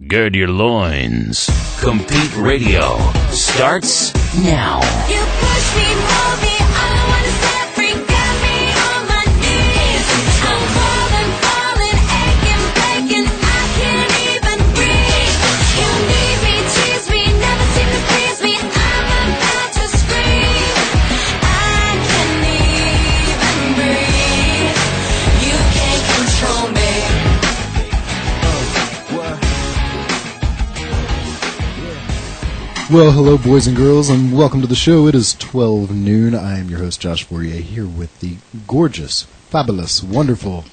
Gird your loins. Compete Radio starts now. You push me, hold me, I don't wanna set free, got me on my knees. I'm falling, aching, breaking, I can't even breathe. You need me, tease me, never seem to please me, I'm about to scream. I can't even breathe. You can't control me. Well, hello, boys and girls, and welcome to the show. It is 12 noon. I am your host, Josh Fourrier, here with the gorgeous, fabulous, wonderful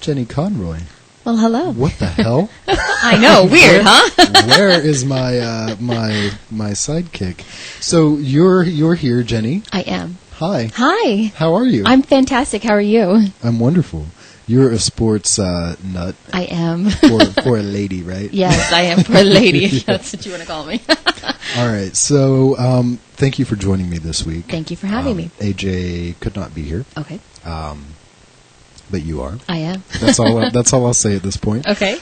Jenny Conroy. Well, hello. What the hell? I know, weird, huh? Where is my my sidekick? So you're here, Jenny. I am. Hi. Hi. How are you? I'm fantastic. How are you? I'm wonderful. You're a sports nut. I am. For a lady, right? Yes, I am for a lady. Yes. That's what you want to call me. All right. So thank you for joining me this week. Thank you for having me. AJ could not be here. Okay. But you are. I am. That's all I'll say at this point. Okay.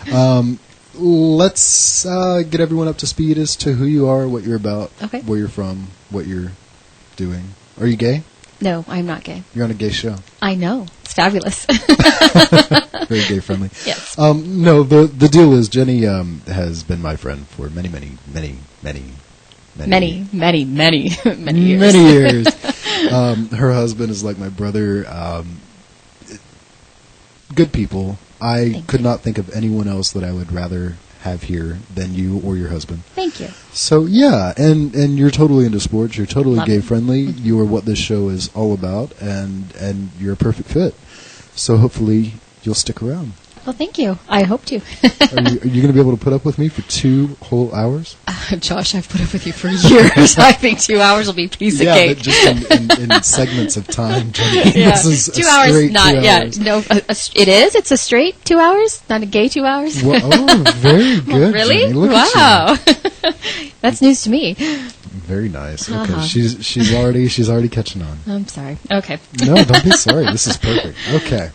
Let's get everyone up to speed as to who you are, what you're about, Okay. where you're from, what you're doing. Are you gay? No, I'm not gay. You're on a gay show. I know. It's fabulous. Very gay friendly. Yes. No, the deal is Jenny has been my friend for many years. Her husband is like my brother. Good people. I could not think of anyone else that I would rather have here than you or your husband. Thank you. So yeah, and you're totally into sports. You're totally Love gay it. friendly. You are what this show is all about, and you're a perfect fit. So hopefully you'll stick around. Well, thank you. I hope to. Are you going to be able to put up with me for 2 whole hours? Josh, I've put up with you for years. I think 2 hours will be a piece of cake. But just in segments of time, Jenny. Yeah. This is 2 a hours, straight not 2 hours. yeah. No, it is. It's a straight 2 hours, not a gay 2 hours. Well, oh, very good. Really? Jenny. Look Wow. at you. That's news to me. Very nice. Okay, Uh-huh. she's already catching on. I'm sorry. Okay. No, don't be sorry. This is perfect. Okay,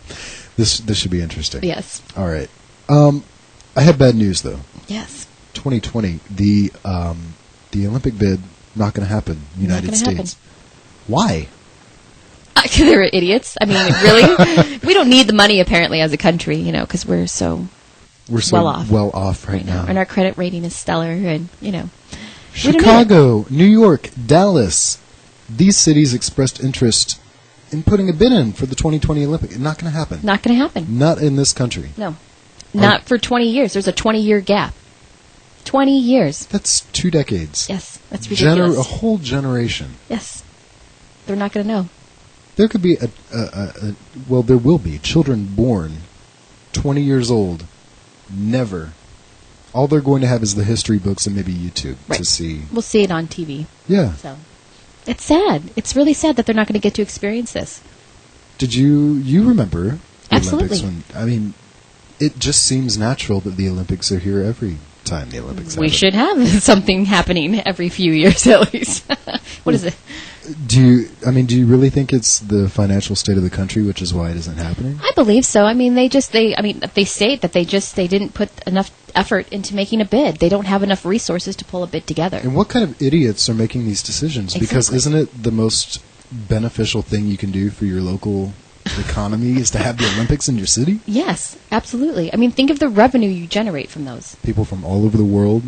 this should be interesting. Yes. All right. I have bad news though. Yes. 2020, the Olympic bid not going to happen. United Not gonna States. Why? They're idiots. I mean, really? We don't need the money, apparently, as a country, because we're so well off right now. And our credit rating is stellar, and, we don't need Chicago, New York, Dallas, these cities expressed interest in putting a bid in for the 2020 Olympic. Not going to happen. Not going to happen. Not in this country. No. Not for 20 years. There's a 20-year gap. 20 years. That's 2 decades. Yes. That's ridiculous. A whole generation. Yes. They're not going to know. There could be there will be children born 20 years old, never. All they're going to have is the history books and maybe YouTube to see. We'll see it on TV. Yeah. So it's sad. It's really sad that they're not going to get to experience this. Did you remember the Absolutely. Olympics? It just seems natural that the Olympics are here every time the Olympics happen. We should have something happening every few years at least. What is it? Do you really think it's the financial state of the country which is why it isn't happening? I believe so. I mean, they state that they didn't put enough effort into making a bid. They don't have enough resources to pull a bid together. And what kind of idiots are making these decisions? Exactly. Because isn't it the most beneficial thing you can do for your local economy is to have the Olympics in your city? Yes, absolutely. I mean, think of the revenue you generate from those. People from all over the world,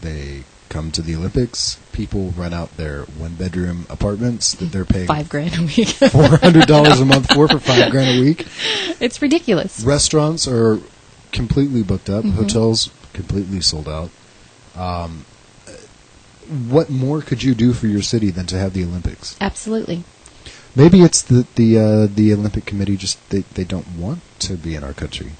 they come to the Olympics. People rent out their 1-bedroom apartments that they're paying $5,000 a week. $400 a month for $5,000 a week. It's ridiculous. Restaurants are completely booked up. Hotels completely sold out. What more could you do for your city than to have the Olympics? Absolutely. Maybe it's the Olympic Committee just they don't want to be in our country.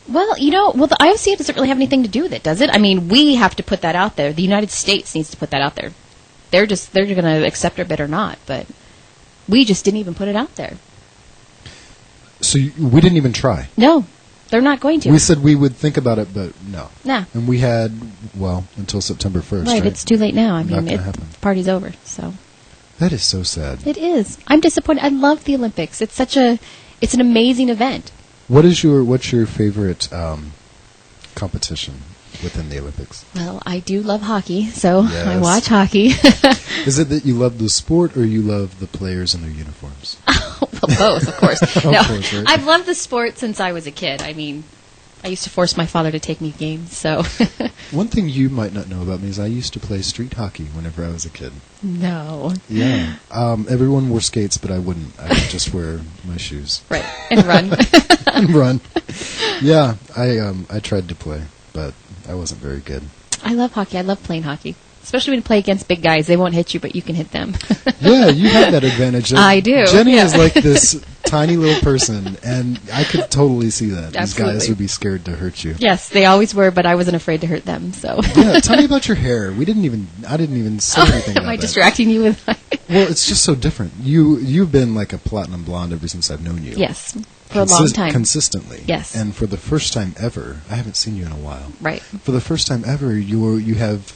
Well, the IOC doesn't really have anything to do with it, does it? I mean, we have to put that out there. The United States needs to put that out there. They're going to accept our bid or not, but we just didn't even put it out there. So we didn't even try. No, they're not going to. We said we would think about it, but no. Nah. And we had until September 1st. Right, it's too late now. I Not mean, gonna happen. the party's over. So that is so sad. it is. I'm disappointed. I love the Olympics. It's an amazing event. What's your favorite competition within the Olympics? Well, I do love hockey, so Yes. I watch hockey. Is it that you love the sport or you love the players in their uniforms? Well, both, of course. No, course, right? I've loved the sport since I was a kid. I mean, I used to force my father to take me to games, so One thing you might not know about me is I used to play street hockey whenever I was a kid. no. Yeah. Everyone wore skates, but I wouldn't. I would just wear my shoes Right, and run. and run. Yeah, I tried to play, but I wasn't very good. I love hockey. I love playing hockey. Especially when you play against big guys. They won't hit you, but you can hit them. Yeah, you have that advantage. I do, Jenny yeah. is like this tiny little person, and I could totally see that. These Absolutely. guys would be scared to hurt you. Yes, they always were, but I wasn't afraid to hurt them, so. Yeah, tell me about your hair. I didn't even say anything about Am I that. distracting you with my... Well, it's just so different. You've been like a platinum blonde ever since I've known you. Yes, for a long time. Consistently. Yes. And for the first time ever, I haven't seen you in a while. Right. For the first time ever, you have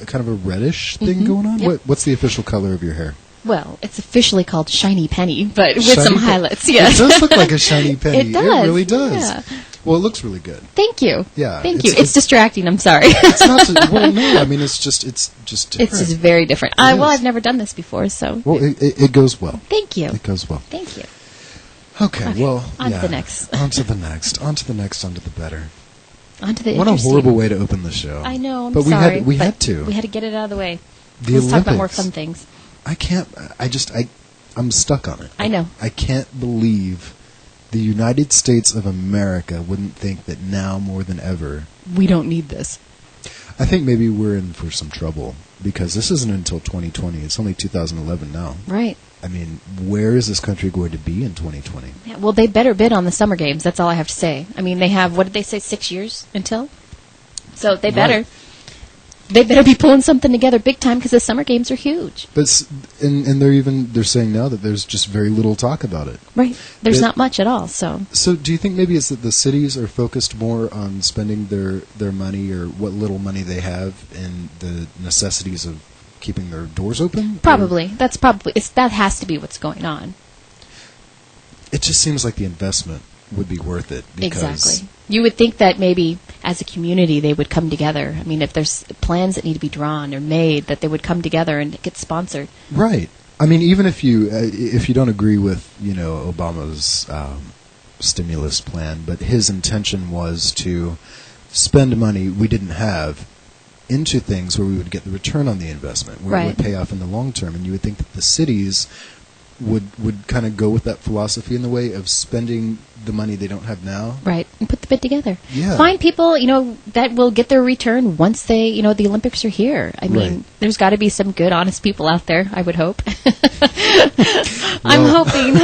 kind of a reddish thing going on. Yep. What's the official color of your hair? Well, it's officially called Shiny Penny, but with Shiny some pe- highlights, yes. It does look like a shiny penny. It does, It really does. yeah. Well, it looks really good. Thank you. Yeah, Thank you. it's- It's distracting, I'm sorry. It's not. Well, no. I mean, it's just different. It's just very different. It Well, is. I've never done this before, so Well, it goes well. thank you. It goes well. Thank you. Okay. Okay, Well, on to yeah. the next. On to the next. On to the next. On to the better. On to the What a interesting. horrible way to open the show. I know, I'm but sorry. we but had to. We had to get it out of the way. The Let's talk about more Olympics. fun things. I can't. I'm stuck on it. I know. I can't believe the United States of America wouldn't think that now more than ever. We don't need this. I think maybe we're in for some trouble because this isn't until 2020. It's only 2011 now. Right. I mean, where is this country going to be in 2020? Yeah, well, they better bid on the Summer Games. That's all I have to say. I mean, they have, what did they say, 6 years until? So they better. Right. They better be pulling something together big time because the Summer Games are huge. But and they're saying now that there's just very little talk about it. Right. There's It- not much at all, so. So do you think maybe it's that the cities are focused more on spending their money or what little money they have in the necessities of keeping their doors open? Or- Probably. That has to be what's going on. It just seems like the investment would be worth it. Because Exactly. You would think that maybe as a community they would come together. I mean, if there's plans that need to be drawn or made, that they would come together and get sponsored. Right. I mean, even if you don't agree with Obama's stimulus plan, but his intention was to spend money we didn't have into things where we would get the return on the investment, where it Right. would pay off in the long term, and you would think that the cities would kind of go with that philosophy in the way of spending the money they don't have now. Right. And put the bid together. Yeah. Find people, that will get their return once they, the Olympics are here. I mean, Right. there's got to be some good, honest people out there, I would hope. I'm Well- hoping.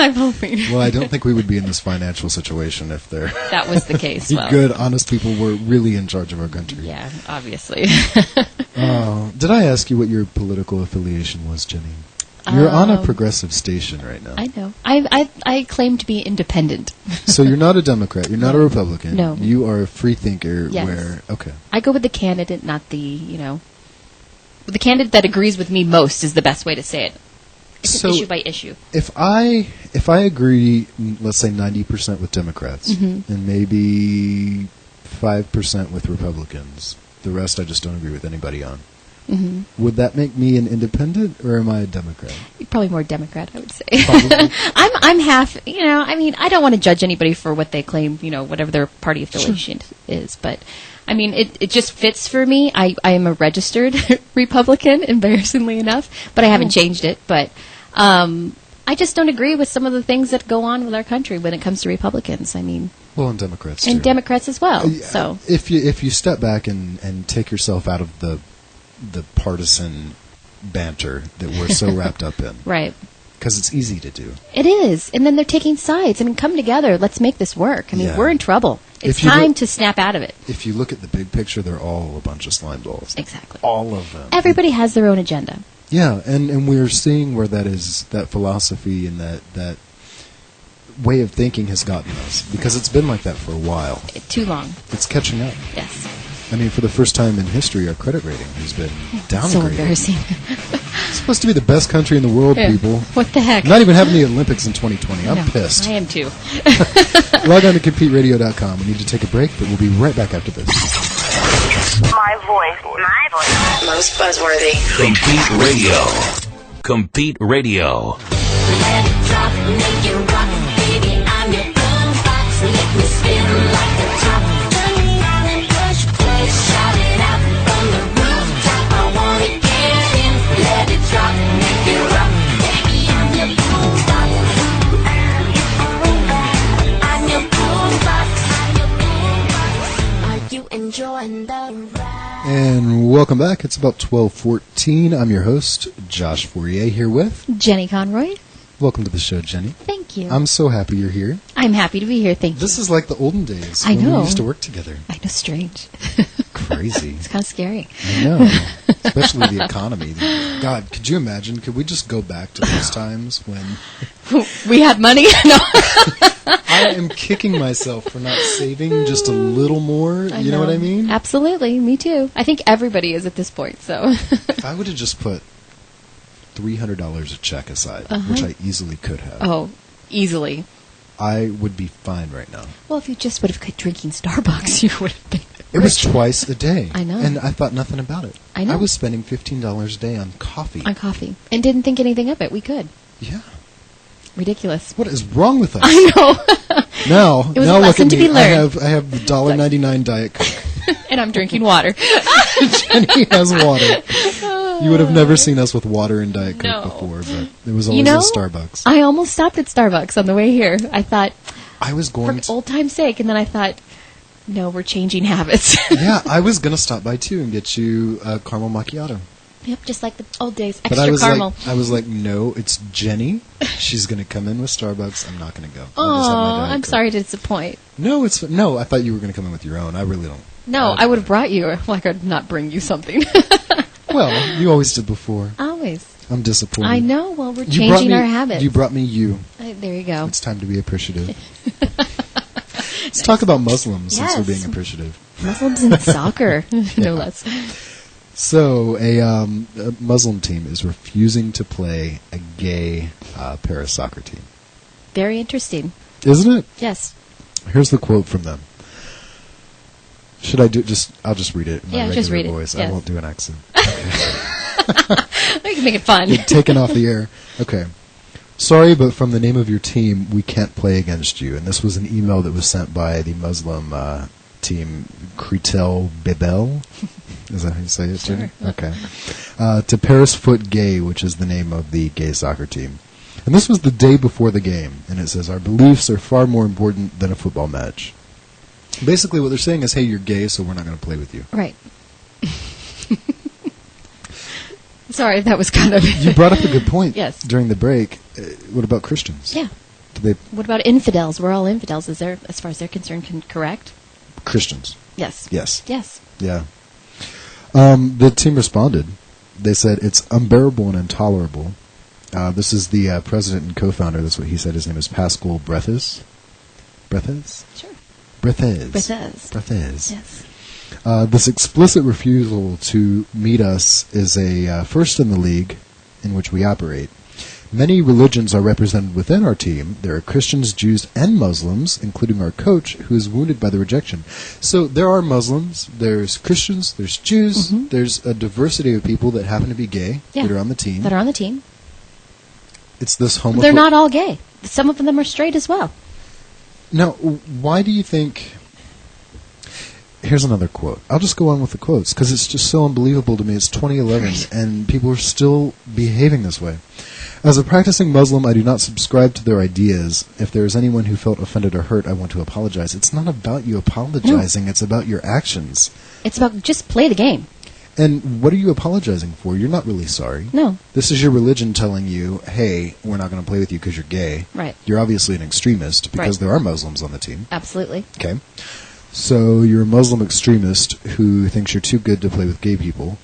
Well, I don't think we would be in this financial situation if they're That was the case. Well, good, honest people were really in charge of our country. Yeah, obviously. Oh, did I ask you what your political affiliation was, Jenny? You're on a progressive station right now. I know. I claim to be independent. So you're not a Democrat. You're not a Republican. No. You are a free thinker. Yes. Okay. I go with the candidate, not the candidate that agrees with me most is the best way to say it. It's So- an issue by issue. If I agree, let's say 90% with Democrats Mm-hmm. and maybe 5% with Republicans, the rest I just don't agree with anybody on. Mm-hmm. Would that make me an independent or am I a Democrat? You're probably more Democrat, I would say. Probably. I'm half, I mean, I don't want to judge anybody for what they claim, whatever their party affiliation is, but I mean, it just fits for me. I am a registered Republican, embarrassingly enough, but I haven't changed it, but I just don't agree with some of the things that go on with our country when it comes to Republicans. I mean, Well, and Democrats too. and Democrats as well. Yeah, So if you step back and take yourself out of the partisan banter that we're so wrapped up in, right. because it's easy to do. It is. And then they're taking sides. I mean, come together. Let's make this work. I mean, Yeah. we're in trouble. It's If you time look- to snap out of it. If you look at the big picture, they're all a bunch of slime balls. Exactly. All of them. Everybody has their own agenda. Yeah, and we're seeing where that philosophy and that way of thinking has gotten us, because it's been like that for a while. Too long. It's catching up. Yes. I mean, for the first time in history, our credit rating has been downgraded. So embarrassing. It's supposed to be the best country in the world, Yeah. people. What the heck? Not even having the Olympics in 2020. I'm No, pissed. I am too. Log on to CompeteRadio.com. We need to take a break, but we'll be right back after this. My voice. Most buzzworthy. Compete Radio. Compete Radio. Let it drop, make it rock, baby. I'm your boombox. Make me spin like a top. Turn me on and push play. Shout it out from the rooftop. I wanna get in. Let it drop, make it rock, baby. I'm your boombox. I'm your boombox. Are you enjoying the ride? And welcome back. It's about 12:14. I'm your host, Josh Fourrier, here with... Jenny Conroy. Welcome to the show, Jenny. Thank you. I'm so happy you're here. I'm happy to be here. Thank you. This is like the olden days I when know. we used to work together. I know, strange. Crazy. It's kind of scary. I know. Especially the economy. God, could you imagine? Could we just go back to those times when... We had money. No. I am kicking myself for not saving just a little more. You know what I mean? Absolutely. Me too. I think everybody is at this point. So. If I would have just put $300 a check aside, which I easily could have, Oh, easily. I would be fine right now. Well, if you just would have quit drinking Starbucks, you would have been. It was twice a day. I know. And I thought nothing about it. I know. I was spending $15 a day on coffee. On coffee. And didn't think anything of it. We could. Yeah. Ridiculous. What is wrong with us? I know. Now, It was now a look lesson at to me. be learned. I have the $1.99 Diet Coke. And I'm drinking water. Jenny has water. You would have never seen us with water and Diet Coke No. before, but it was always You know, a Starbucks. I almost stopped at Starbucks on the way here. I thought, I was for going to... old time's sake, and then I thought, no, we're changing habits. Yeah, I was going to stop by, too, and get you a caramel macchiato. Yep, just like the old days. But Extra caramel. I was like, no, it's Jenny. She's going to come in with Starbucks. I'm not going to go. Oh, I'll just have my Diet I'm Coke. sorry to disappoint. No, I thought you were going to come in with your own. I really don't. No, I would have brought you. Well, I could not bring you something. Well, you always did before. Always. I'm disappointed. I know. Well, we're You brought changing me- our habits. You brought me you. There you go. It's time to be appreciative. Let's talk about Muslims since we're Yes. being appreciative. Muslims in soccer, no less. So, a Muslim team is refusing to play a gay para soccer team. Very interesting. Isn't it? Yes. Here's the quote from them. Should I do just... I'll just read it in my Yeah, regular just read it. voice. I Yes. won't do an accent. We can make it fun. Get taken off the air. Okay. Sorry, but from the name of your team, we can't play against you. And this was an email that was sent by the Muslim team, Cretel Bebel. Is that how you say it, Jenny? Sure. Okay. To Paris Foot Gay, which is the name of the gay soccer team. And this was the day before the game. And it says, our beliefs are far more important than a football match. Basically, what they're saying is, hey, you're gay, so we're not going to play with you. Right. Sorry, that was kind of... You brought up a good point Yes. during the break. What about Christians? Yeah. Do they What about infidels? We're all infidels. Is there, as far as they're concerned, correct? Christians? Yes. Yes. Yes. Yeah. The team responded. They said, it's unbearable and intolerable. This is the president and co-founder. That's what he said. His name is Pascal Breathes. Breathes? Sure. Breathes. Breathes. Breathes. Yes. This explicit refusal to meet us is a first in the league in which we operate. Many religions are represented within our team. There are Christians, Jews, and Muslims, including our coach, who is wounded by the rejection. So there are Muslims, there's Christians, there's Jews, there's a diversity of people that happen to be gay Yeah. that are on the team. That are on the team. It's this homophobic... They're not all gay. Some of them are straight as well. Now, why do you think... Here's another quote. I'll just go on with the quotes, because it's just so unbelievable to me. It's 2011, and people are still behaving this way. As a practicing Muslim, I do not subscribe to their ideas. If there is anyone who felt offended or hurt, I want to apologize. It's not about you apologizing. It's about your actions. It's about just play the game. And what are you apologizing for? You're not really sorry. No. This is your religion telling you, hey, we're not going to play with you because you're gay. Right. You're obviously an extremist because Right. there are Muslims on the team. Absolutely. Okay. So you're a Muslim extremist who thinks you're too good to play with gay people.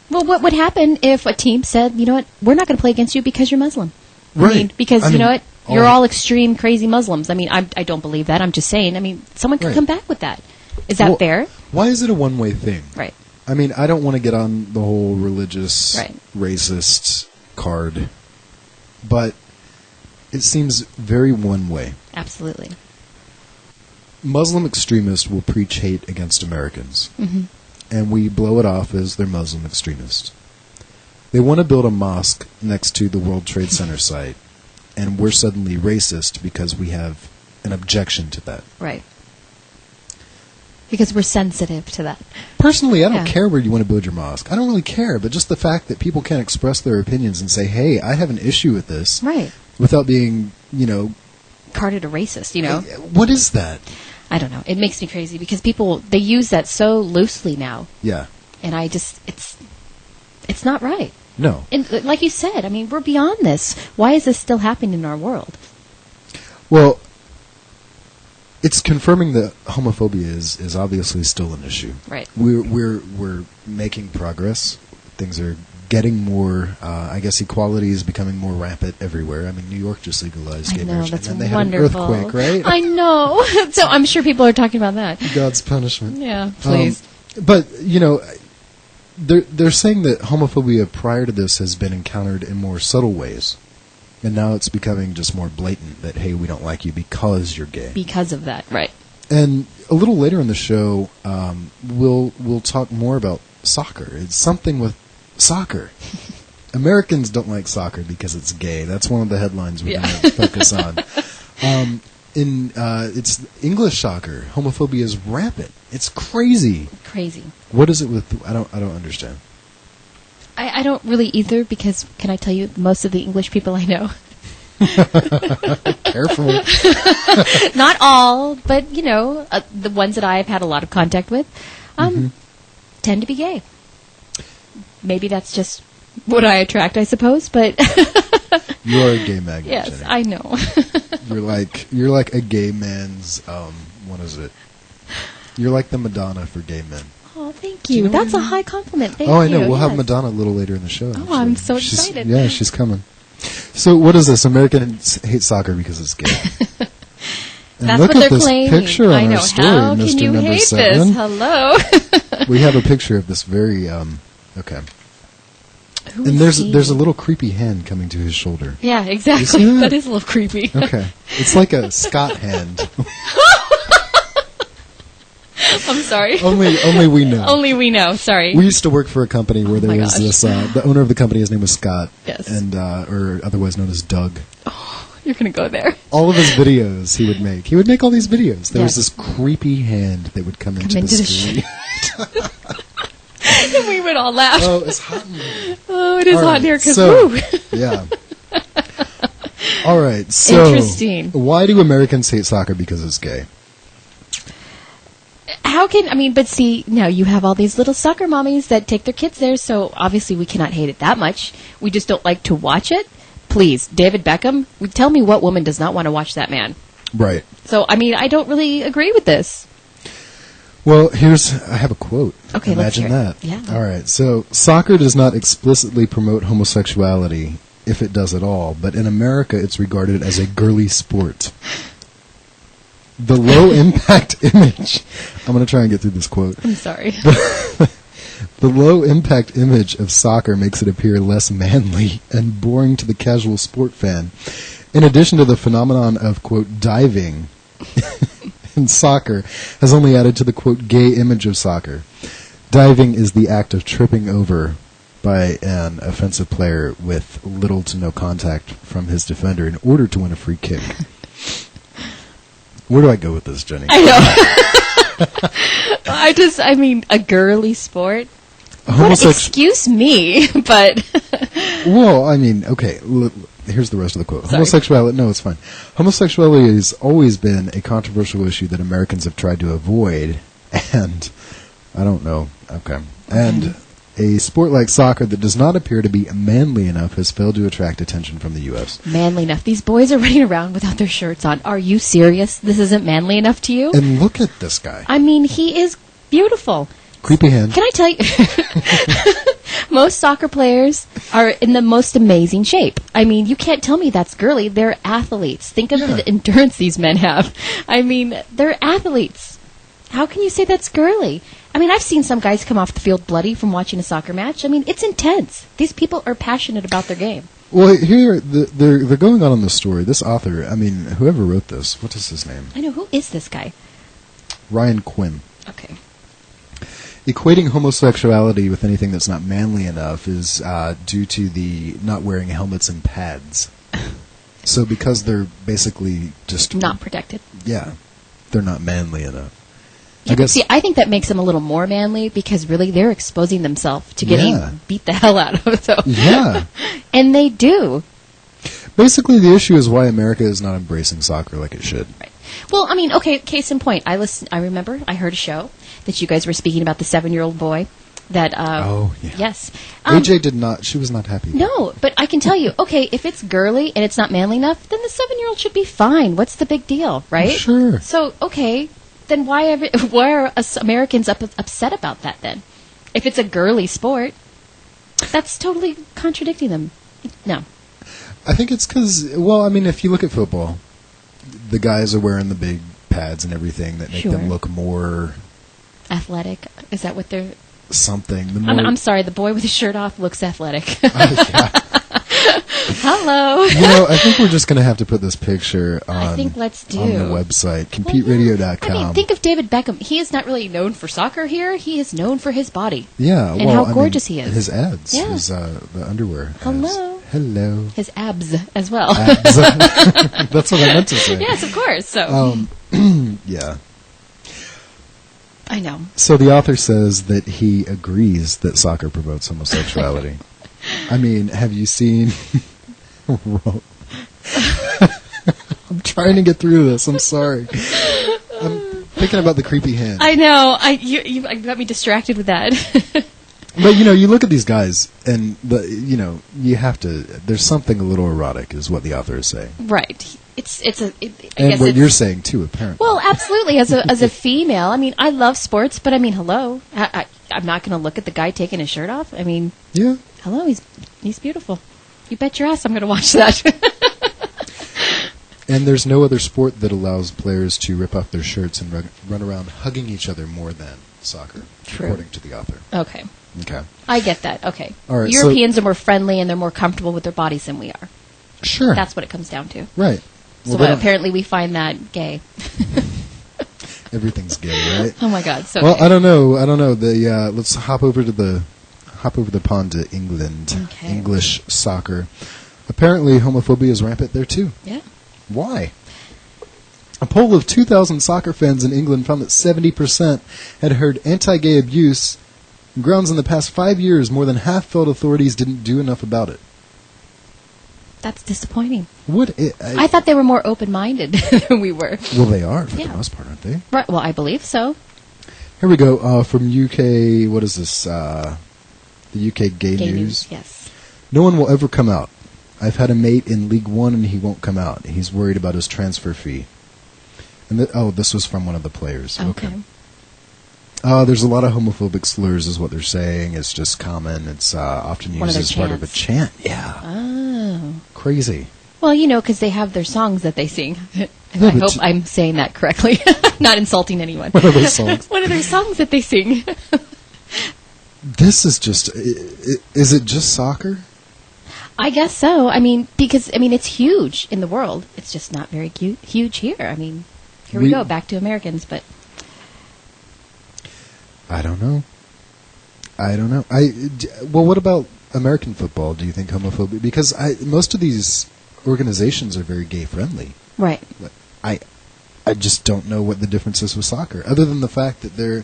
Well, what would happen if a team said, you know what, we're not going to play against you because you're Muslim? Right. I mean, because, I you mean- know what, You're all extreme, crazy Muslims. I mean, I don't believe that. I'm just saying. I mean, someone could come back with that. Is that fair? Why is it a one-way thing? Right. I mean, I don't want to get on the whole religious, racist card, but it seems very one-way. Absolutely. Muslim extremists will preach hate against Americans, and we blow it off as they're Muslim extremists. They want to build a mosque next to the World Trade Center site, and we're suddenly racist because we have an objection to that. Right. Because we're sensitive to that. Personally, I don't care where you want to build your mosque. I don't really care, but just the fact that people can't express their opinions and say, hey, I have an issue with this. Right. Without being, carded a racist, What is that? I don't know. It makes me crazy because people, they use that so loosely now. Yeah. And it's not right. No. And like you said, I mean, we're beyond this. Why is this still happening in our world? Well, it's confirming that homophobia is obviously still an issue. Right. We're making progress. Things are getting more. I guess equality is becoming more rampant everywhere. I mean, New York just legalized gay marriage, that's and then they wonderful. had an earthquake, right? I know. So I'm sure people are talking about that. God's punishment. Yeah, please. But they're saying that homophobia prior to this has been encountered in more subtle ways. And now it's becoming just more blatant that, hey, we don't like you because you're gay. Because of that, right. And a little later in the show, we'll talk more about soccer. It's something with soccer. Americans don't like soccer because it's gay. That's one of the headlines we're going to focus on. It's English soccer. Homophobia is rampant. It's crazy. Crazy. What is it with... I don't understand. I don't really either because, can I tell you, most of the English people I know... Careful. Not all, but, the ones that I've had a lot of contact with tend to be gay. Maybe that's just what I attract, I suppose, but... You're a gay magnet, yes, Jenny. I know. You're like a gay man's... what is it? You're like the Madonna for gay men. Oh, thank you. That's a high compliment. Thank you. I know. We'll have Madonna a little later in the show. Oh, I'm so excited. Yeah, she's coming. So what is this? Americans hate soccer because it's gay. And that's look what at they're this claiming. picture I on know. our story, How Mr. can you Number hate 7. this? Hello. We have a picture of this very okay. Who And is there's he? a little creepy hand coming to his shoulder. Yeah, You exactly. see that? That is a little creepy. Okay. It's like a Scott hand. I'm sorry. Only we know. Only we know. Sorry. We used to work for a company where there my was gosh. this. The owner of the company, his name was Scott, Yes. and or otherwise known as Doug. You're going to go there. All of his videos he would make. He would make all these videos. There was Yes. this creepy hand that would come into the screen. And we would all laugh. Oh, it's hot in here. Oh, it is All hot right, here because so- Yeah. All right. So, Interesting. why do Americans hate soccer? Because it's gay. but see, now you have all these little soccer mommies that take their kids there, so obviously we cannot hate it that much. We just don't like to watch it. Please, David Beckham, tell me what woman does not want to watch that man. Right. So, I don't really agree with this. Well, I have a quote. Okay, let's Imagine hear it. that. Yeah. All right. So, soccer does not explicitly promote homosexuality, if it does at all, but in America it's regarded as a girly sport. The low impact image. I'm going to try and get through this quote. I'm sorry. The low impact image of soccer makes it appear less manly and boring to the casual sport fan. In addition to the phenomenon of, quote, diving in soccer has only added to the, quote, gay image of soccer. Diving is the act of tripping over by an offensive player with little to no contact from his defender in order to win a free kick. Where do I go with this, Jenny? I know. A girly sport? Excuse me, but... Well, okay, here's the rest of the quote. Sorry. Homosexuality, no, it's fine. Homosexuality has always been a controversial issue that Americans have tried to avoid, and, I don't know, okay. And a sport like soccer that does not appear to be manly enough has failed to attract attention from the U.S. Manly enough. These boys are running around without their shirts on. Are you serious? This isn't manly enough to you? And look at this guy. He is beautiful. Creepy hand. Can I tell you? Most soccer players are in the most amazing shape. I mean, you can't tell me that's girly. They're athletes. Think of the endurance these men have. I mean, they're athletes. How can you say that's girly? I mean, I've seen some guys come off the field bloody from watching a soccer match. I mean, it's intense. These people are passionate about their game. Well, here, they're going on in the story. This author, I mean, whoever wrote this, what is his name? I know. Who is this guy? Ryan Quinn. Okay. Equating homosexuality with anything that's not manly enough is due to the not wearing helmets and pads. So because they're basically just... Not protected. Yeah. They're not manly enough. Yeah, I guess, see, I think that makes them a little more manly because really they're exposing themselves to getting beat the hell out of. So. Yeah. And they do. Basically, the issue is why America is not embracing soccer like it should. Right. Well, I mean, okay, case in point. I remember I heard a show that you guys were speaking about the 7-year-old boy that... oh, yeah. Yes. AJ did not... She was not happy. No, but I can tell you, okay, if it's girly and it's not manly enough, then the 7-year-old should be fine. What's the big deal, right? Sure. So, okay, then why are us Americans upset about that then? If it's a girly sport, that's totally contradicting them. No. I think it's because... Well, I mean, if you look at football, the guys are wearing the big pads and everything that make them look more... Athletic? Is that what they're... Something. The more... I'm sorry, the boy with his shirt off looks athletic. Yeah. Hello. You know, I think we're just going to have to put this picture on, I think let's do. on the website, CompeteRadio.com. I mean, think of David Beckham. He is not really known for soccer here. He is known for his body. Yeah. And how gorgeous he is. His ads. Yeah. His, the underwear. Hello. Hello. His abs as well. Abs. That's what I meant to say. Yes, of course. So. Yeah. I know. So the author says that he agrees that soccer promotes homosexuality. I mean, have you seen... I'm trying to get through this. I'm sorry. I'm thinking about the creepy hand. I know. You got me distracted with that. But, you know, you look at these guys, and, you have to... There's something a little erotic, is what the author is saying. Right. And what you're saying, too, apparently. Well, absolutely. As a female, I mean, I love sports, but, I mean, hello. I'm not going to look at the guy taking his shirt off. I mean... Yeah. Hello, he's beautiful. You bet your ass I'm going to watch that. And there's no other sport that allows players to rip off their shirts and run around hugging each other more than soccer, True. according to the author. Okay. Okay. I get that. Okay. All right, Europeans are more friendly and they're more comfortable with their bodies than we are. Sure. That's what it comes down to. Right. So Well, apparently we find that gay. everything's gay, right? Oh my God. So Well, gay. I don't know. Let's hop over the pond to England. Okay. English soccer. Apparently, homophobia is rampant there too. Yeah. Why? A poll of 2,000 soccer fans in England found that 70% had heard anti-gay abuse. On grounds in the past 5 years, more than half felt authorities didn't do enough about it. That's disappointing. I thought they were more open-minded than we were. Well, they are for Yeah. the most part, aren't they? Right. Well, I believe so. Here we go. From UK, what is this? The UK Gay News. Yes. No one will ever come out. I've had a mate in League One and he won't come out. He's worried about his transfer fee. And this was from one of the players. Okay. There's a lot of homophobic slurs is what they're saying. It's just common. It's often One of used their as part of a chants. chant. Yeah. Oh. Crazy. Well, because they have their songs that they sing. And Yeah, I but hope I'm saying that correctly. Not insulting anyone. What are those songs? What are their songs that they sing? This is just... Is it just soccer? I guess so. I mean, because, it's huge in the world. It's just not very huge here. I mean, here we go, back to Americans, but... I don't know. Well, what about American football? Do you think homophobia? Because most of these organizations are very gay-friendly. Right. I just don't know what the difference is with soccer, other than the fact that they're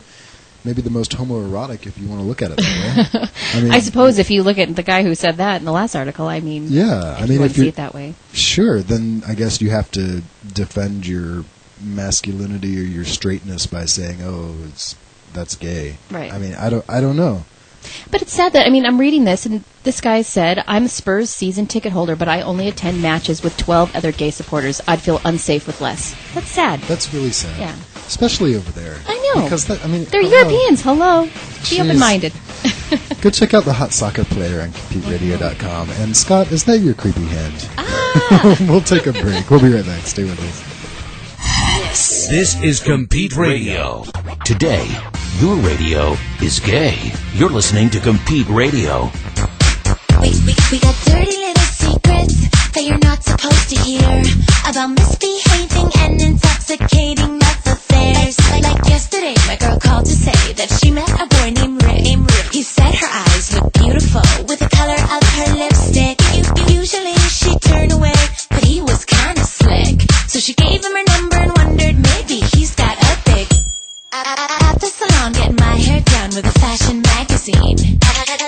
maybe the most homoerotic, if you want to look at it that way. I suppose if you look at the guy who said that in the last article, yeah, if you see it that way. Sure, then I guess you have to defend your masculinity or your straightness by saying, "Oh, that's gay." Right. I don't know. But it's sad that, I'm reading this, and this guy said, I'm a Spurs season ticket holder, but I only attend matches with 12 other gay supporters. I'd feel unsafe with less. That's sad. That's really sad. Yeah. Especially over there. I know. Because They're Europeans. Hello. Be Jeez. open-minded. Go check out the Hot Soccer Player on CompeteRadio.com. And Scott, is that your creepy hand? We'll take a break. We'll be right back. Stay with us. This is Compete Radio. Today, your radio is gay. You're listening to Compete Radio. We got dirty little secrets that you're not supposed to hear about misbehaving and intoxicating love affairs. Like yesterday, my girl called to say that she met a boy named Rick. He said her eyes look beautiful with the color of her lipstick. Usually she turned away, but he was kind of slick. So she gave him her number and wondered maybe he's got a pic. At the salon, getting my hair done with a fashion magazine.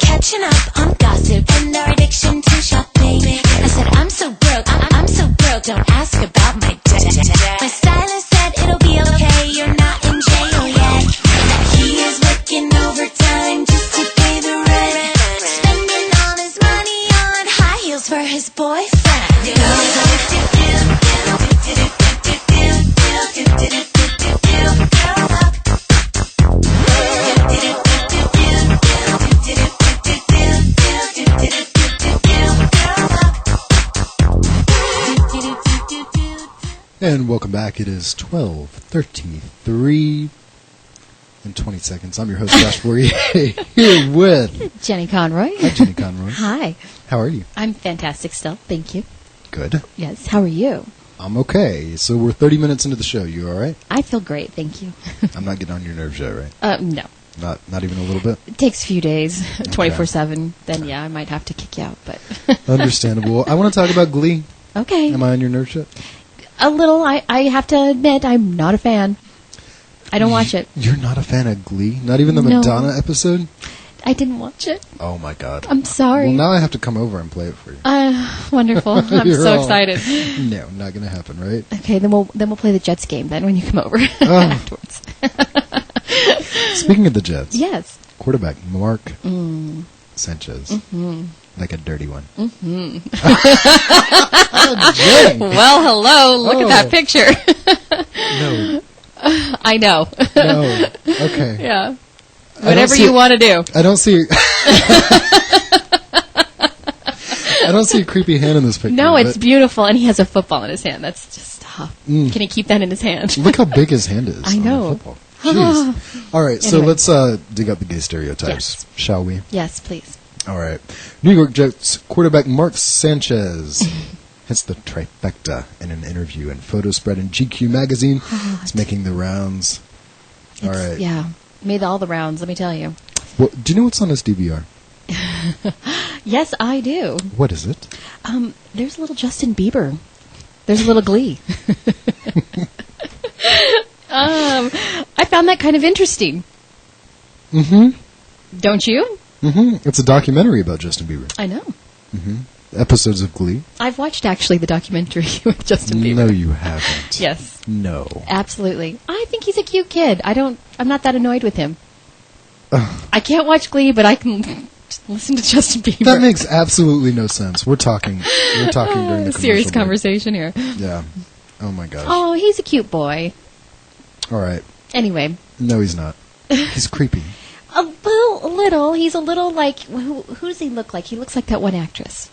Catching up on gossip and our addiction to shopping. I said, I'm so broke, don't ask about my debt. My stylist said it'll be okay, you're not in jail yet. He is working overtime just to pay the rent. Spending all his money on high heels for his boyfriend. And welcome back. It is 12:33 and 20 seconds. I'm your host, Josh Fourrier, here with Jenny Conroy. Hi, Jenny Conroy. Hi. How are you? I'm fantastic still. Thank you. Good. Yes. How are you? I'm okay. So we're 30 minutes into the show. You all right? I feel great. Thank you. I'm not getting on your nerves yet, right? No. Not even a little bit? It takes a few days, 24/7. Then, yeah, I might have to kick you out. But Understandable. I want to talk about Glee. okay. Am I on your nerves yet? A little. I have to admit, I'm not a fan. I don't watch it. You're not a fan of Glee? Not even the No. Madonna episode? I didn't watch it. Oh, my God. I'm sorry. Well, now I have to come over and play it for you. Wonderful. I'm You're so all- excited. No, not going to happen, right? Okay, then we'll play the Jets game then when you come over Oh. afterwards. Speaking of the Jets, Yes. quarterback Mark Sanchez. Like a dirty one. Jenny. Well, hello. Look Oh. at that picture. No. I know. No. Okay. Yeah. I don't Whatever see- you want to do. I don't see. I don't see a creepy hand in this picture. No, it's but beautiful, and he has a football in his hand. That's just tough. Can he keep that in his hand? Look how big his hand is. I on the know. football. Jeez. All right, so Anyway. let's dig up the gay stereotypes, Yes. shall we? Yes, please. All right. New York Jets quarterback Mark Sanchez hits the trifecta in an interview and photo spread in GQ magazine. It's making the rounds. All It's- right. Yeah. Made all the rounds, let me tell you. Well, do you know what's on his DVR? Yes, I do. What is it? There's a little Justin Bieber. There's a little Glee. I found that kind of interesting. Mm-hmm. Don't you? Mm-hmm. It's a documentary about Justin Bieber. I know. Episodes of Glee. I've watched actually the documentary with Justin Bieber. No, you haven't. Yes, No. absolutely. I think he's a cute kid. I'm not that annoyed with him. I can't watch Glee, but I can just listen to Justin Bieber. That makes absolutely no sense. We're talking during the serious commercial break. conversation here. Yeah. Oh my gosh. Oh, he's a cute boy. All right. Anyway, No, he's not. He's creepy. a little. He's a little like who does he look like? He looks like that one actress.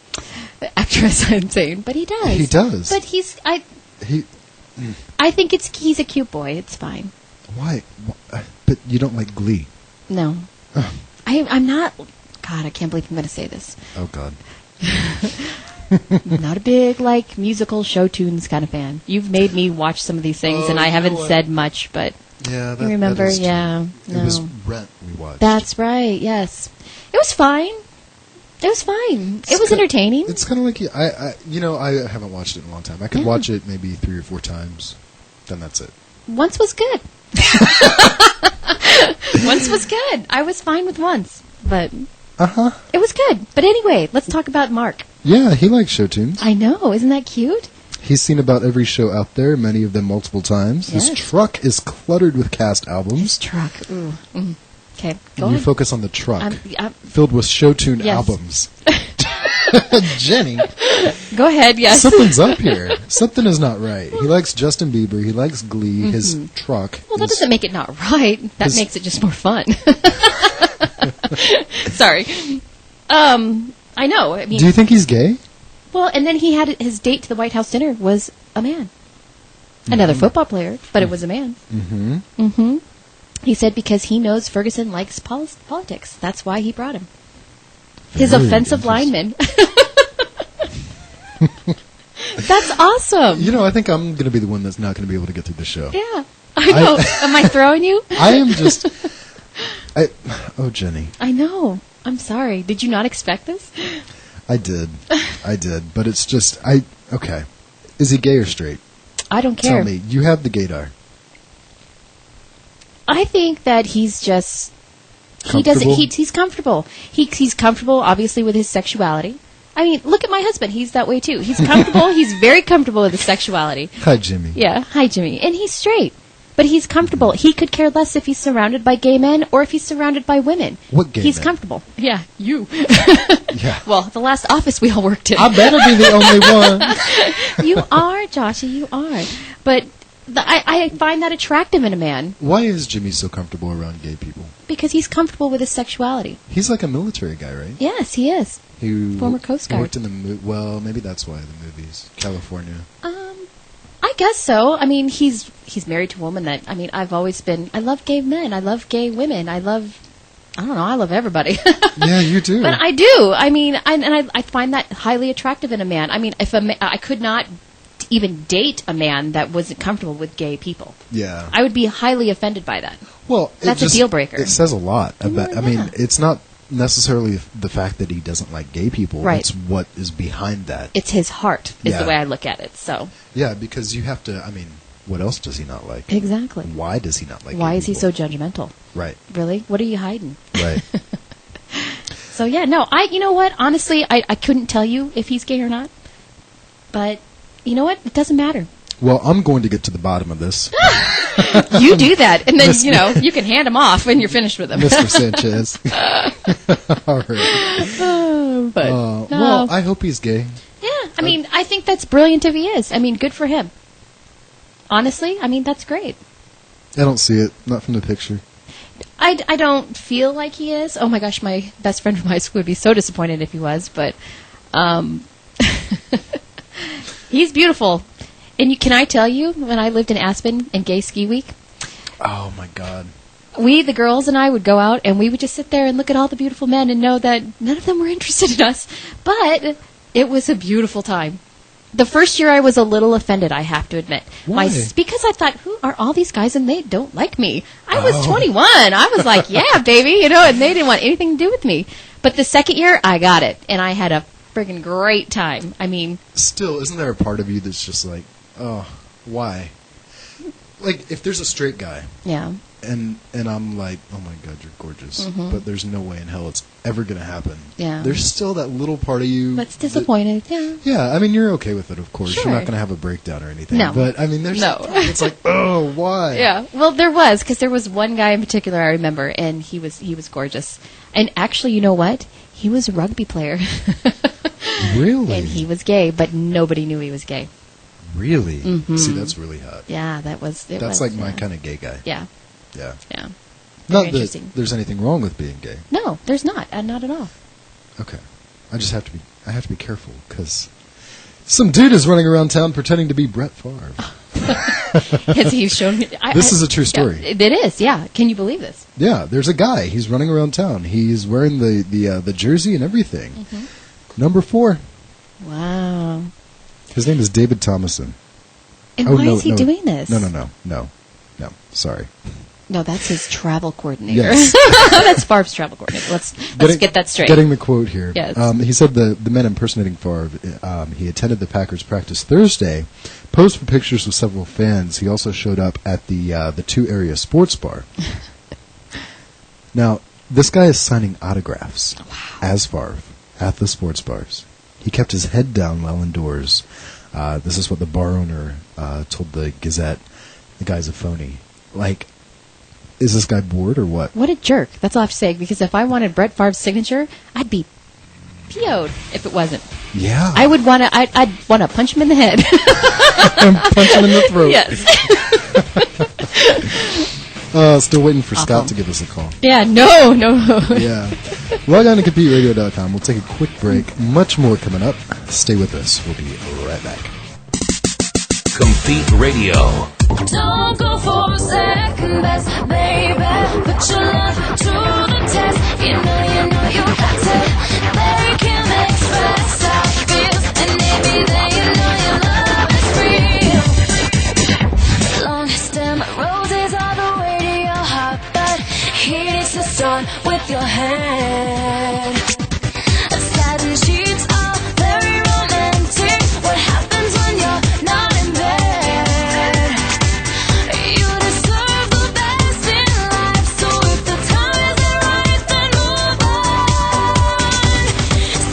Actress, I'm saying, but he does. He does. But He. I think he's a cute boy. It's fine. Why? But you don't like Glee. No, I'm not. God, I can't believe I'm going to say this. Oh God. I'm not a big like musical show tunes kind of fan. You've made me watch some of these things, and I you haven't know what? said much, but Yeah. you remember? that is true. Yeah, It was no. Rent we watched. That's right. Yes, it was fine. It was fine. It was entertaining. It's kind of like I haven't watched it in a long time. I could watch it maybe 3 or 4 times. Then that's it. Once was good. Once was good. I was fine with once, but it was good. But anyway, let's talk about Mark. Yeah, he likes show tunes. I know. Isn't that cute? He's seen about every show out there, many of them multiple times. His Yes. truck is cluttered with cast albums. Truck. Ooh. Okay, go You on. focus on the truck, I'm- filled with show tune Yes. albums. Jenny, Go ahead. Yes. something's up here. Something is not right. He likes Justin Bieber. He likes Glee. His truck. Well, that is- doesn't make it not right. That His- makes it just more fun. Sorry. I know. I mean, Do you think he's gay? well, and then he had his date to the White House dinner was a man. Another football player, but it was a man. Mm-hmm. Mm-hmm. He said because he knows Ferguson likes politics. That's why he brought him. His Very offensive interesting. lineman. That's awesome. You know, I think I'm going to be the one that's not going to be able to get through the show. Yeah. I know. Am I throwing you? I am just... oh, Jenny. I know. I'm sorry. Did you not expect this? I did. But it's just... Okay. Is he gay or straight? I don't care. Tell me. You have the gaydar. I think that he's just... He doesn't... Comfortable? He's comfortable. He's comfortable, obviously, with his sexuality. I mean, look at my husband. He's that way, too. He's comfortable. He's very comfortable with his sexuality. Hi, Jimmy. Yeah. Hi, Jimmy. And he's straight. But he's comfortable. He could care less if he's surrounded by gay men or if he's surrounded by women. What gay He's men? comfortable. Yeah, you. Yeah. Well, the last office we all worked in. I better be the only one. You are, Joshy, you are. But I find that attractive in a man Why is Jimmy so comfortable around gay people? because he's comfortable with his sexuality. He's like a military guy, right? Yes, he is. He Former Coast Guard. Worked in the well, maybe that's why the movies. California. I guess so. I mean, he's married to a woman that, I mean, I've always been, I love gay men. I love gay women. I love everybody. Yeah, you do. But I do. I mean, I find that highly attractive in a man. I mean, if I could not even date a man that wasn't comfortable with gay people. Yeah. I would be highly offended by that. Well, That's a deal breaker. It says a lot about. Yeah. I mean, it's not necessarily the fact that he doesn't like gay people. Right. It's what is behind that. It's his heart is Yeah. the way I look at it. So Yeah, because you have to. I mean, what else does he not like? exactly. Why does he not like? Why gay is he people? so judgmental? Right. Really? What are you hiding? Right. So yeah, no, you know what? Honestly, I couldn't tell you if he's gay or not. But you know what? It doesn't matter. Well, I'm going to get to the bottom of this, You do that, and then you can hand him off when you're finished with him. Mr. Sanchez. All right. But no. Well, I hope he's gay. Yeah, I mean, I think that's brilliant if he is. I mean, good for him. Honestly, I mean, that's great. I don't see it. Not from the picture. I don't feel like he is. Oh my gosh, my best friend from high school would be so disappointed if he was, but he's beautiful. And can I tell you, when I lived in Aspen in Gay Ski Week, Oh my God. the girls and I would go out and we would just sit there and look at all the beautiful men and know that none of them were interested in us. But it was a beautiful time. The first year I was a little offended, I have to admit. Why? Because I thought, who are all these guys and they don't like me? I was 21. I was like, yeah, baby, and they didn't want anything to do with me. But the second year, I got it. And I had a friggin' great time. I mean, Still, isn't there a part of you that's just like, oh, why? Like, if there's a straight guy, yeah. and I'm like, oh my God, you're gorgeous, but there's no way in hell it's ever going to happen. Yeah. There's still that little part of you. But it's disappointed, yeah. Yeah, I mean, you're okay with it, of course. Sure. You're not going to have a breakdown or anything. No. But, I mean, there's No. it's like, oh, why? Yeah, well, there was, because there was one guy in particular I remember, and he was gorgeous. And actually, you know what? He was a rugby player. Really? And he was gay, but nobody knew he was gay. Really? Mhm. See, that's really hot. Yeah, that was... That's like my kind of gay guy. Yeah, Yeah. yeah. Not that interesting. there's anything wrong with being gay. No, there's not. Not at all. Okay. I just have to be careful, because some dude is running around town pretending to be Brett Favre. Has he shown me... This is a true story. Yeah, it is, yeah. Can you believe this? Yeah, there's a guy. He's running around town. He's wearing the jersey and everything. Mm-hmm. Number 4. Wow. His name is David Thomason. And Oh, why no, is he no. doing this? No. Sorry. No, that's his travel coordinator. Yes. That's Favre's travel coordinator. Let's get that straight. Getting the quote here. Yes. He said the man impersonating Favre, he attended the Packers practice Thursday, posed for pictures with several fans. He also showed up at the 2 area sports bar. Now, this guy is signing autographs as Favre at the sports bars. He kept his head down while indoors. This is what the bar owner told the Gazette. The guy's a phony. Like, is this guy bored or what? What a jerk. That's all I have to say, because if I wanted Brett Favre's signature, I'd be PO'd if it wasn't. Yeah. I'd want to punch him in the head. Punch him in the throat. Yes. Still waiting for Scott Awful. to give us a call. Yeah, no. Yeah. Log on to CompeteRadio.com. We'll take a quick break. Much more coming up. Stay with us. We'll be right back. Compete Radio. Don't go for a second best, baby. Put your love to the test. You know you got to. They can express how it feels, and maybe then you know your love is real. Long stem roses all the way to your heart, but he needs to start with your hand. Satin sheets are very romantic. What happens when you're not in bed? You deserve the best in life, so if the time isn't right, then move on.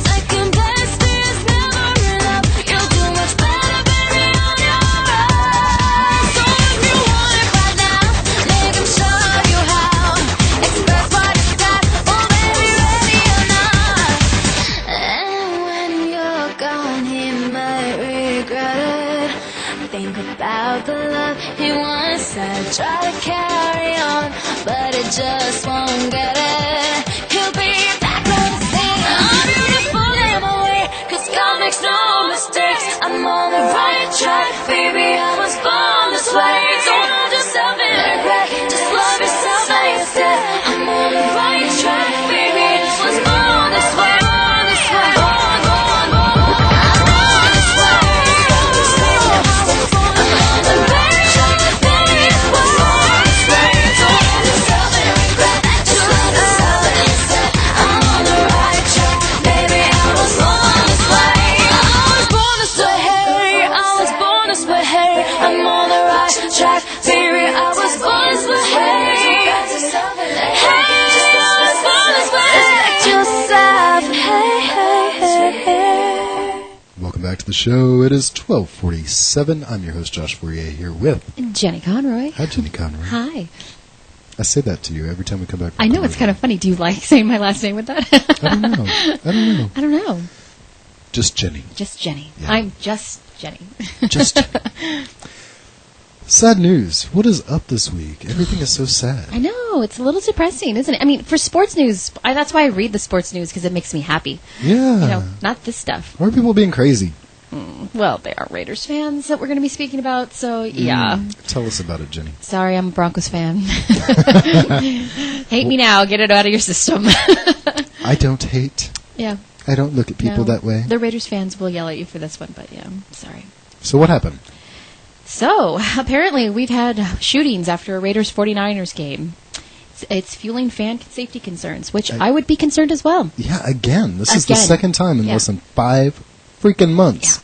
Second best is never enough. You'll do much better, baby, on your own. So if you want it right now, make him show you how. Express what you got, oh baby, ready or not. And when you're gone, he might regret it. Think about the love he once said. Try to carry on, but it just won't get it. He'll be back on the scene. I'm beautiful in my way, 'cause God makes no mistakes. I'm on the right track, baby, I was born this way. Don't hold yourself in regret, just love yourself like you said. I'm on the right track, baby, was born this way, born this way, born this way. I'm on the right track, baby, was born this way. Don't hold yourself in regret, just love yourself like you said. I'm on the right track, baby, I was born this way. I was born this way, hey, I was born this way, hey. I'm on the right track, baby, I was born this way, hey. Hey, I was born this way. Respect yourself, hey, hey, hey, hey. Welcome back to the show. It is 12:47. I'm your host, Josh Fourrier, here with... Jenny Conroy. Hi, Jenny Conroy. Hi. I say that to you every time we come back. I know, it's kind of funny. Do you like saying my last name with that? I don't know. I don't know. Just Jenny. Just Jenny. Yeah. I'm just Jenny. Just Jenny. Sad news. What is up this week? Everything is so sad. I know, it's a little depressing, isn't it? I mean, for sports news, that's why I read the sports news, because it makes me happy. Yeah. You know, not this stuff. Why are people being crazy? Well, they are Raiders fans that we're going to be speaking about, so yeah. Tell us about it, Jenny. Sorry, I'm a Broncos fan. Hate me now, get it out of your system. I don't hate. Yeah. I don't look at people No. that way. The Raiders fans will yell at you for this one, but yeah, sorry. So what happened? So, apparently we've had shootings after a Raiders 49ers game. It's fueling fan safety concerns, which I would be concerned as well. Yeah, again. This is the Again. second time in Yeah. less than 5 freaking months.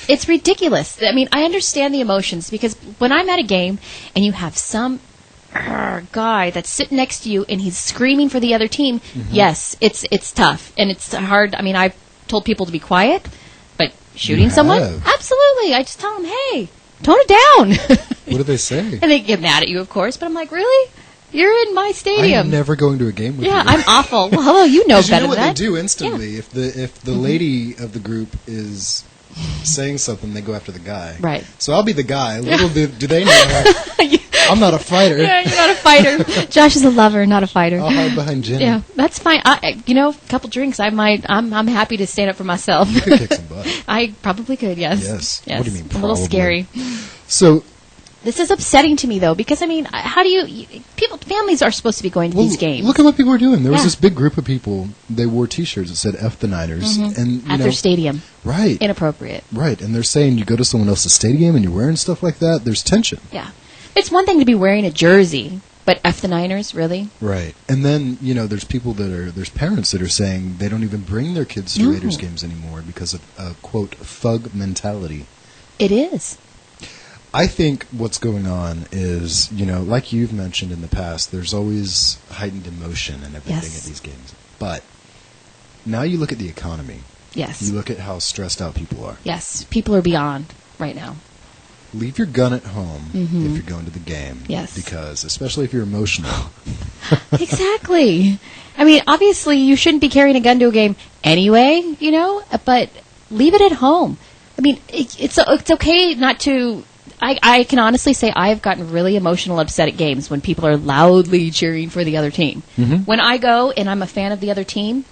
It's ridiculous. I mean, I understand the emotions, because when I'm at a game and you have some guy that's sitting next to you and he's screaming for the other team, yes, it's tough and it's hard. I mean, I've told people to be quiet, but shooting someone? have. Absolutely. I just tell them, hey, tone it down. What do they say? And they get mad at you, of course, but I'm like, really? You're in my stadium. I'm never going to a game with you. Yeah, I'm awful. Well, hello, you know 'Cause better you know what than that. they do instantly. If the lady of the group is saying something, they go after the guy. Right. So I'll be the guy. Little do they know I'm not a fighter. Yeah, you're not a fighter. Josh is a lover, not a fighter. I'll hide behind Jenny. Yeah, that's fine. A couple drinks, I'm happy to stand up for myself. You could kick some butt. I probably could, yes. Yes. Yes. What do you mean, A little probably? scary. So, This is upsetting to me, though, because, I mean, how do families are supposed to be going to these games. look at what people are doing. There was Yeah. this big group of people. They wore T-shirts that said "F the Niners," and at their stadium. right, Inappropriate. right, and they're saying you go to someone else's stadium and you're wearing stuff like that. There's tension. Yeah. It's one thing to be wearing a jersey, but F the Niners, really? Right. And then, there's there's parents that are saying they don't even bring their kids to No. Raiders games anymore because of a, quote, thug mentality. It is. I think what's going on is, like you've mentioned in the past, there's always heightened emotion and everything Yes. at these games. But now you look at the economy. Yes. You look at how stressed out people are. Yes. People are beyond right now. Leave your gun at home if you're going to the game. Yes. Because, especially if you're emotional. Exactly. I mean, obviously, you shouldn't be carrying a gun to a game anyway, but leave it at home. I mean, it's okay not to I can honestly say I've gotten really emotional, upset at games when people are loudly cheering for the other team. When I go and I'm a fan of the other team,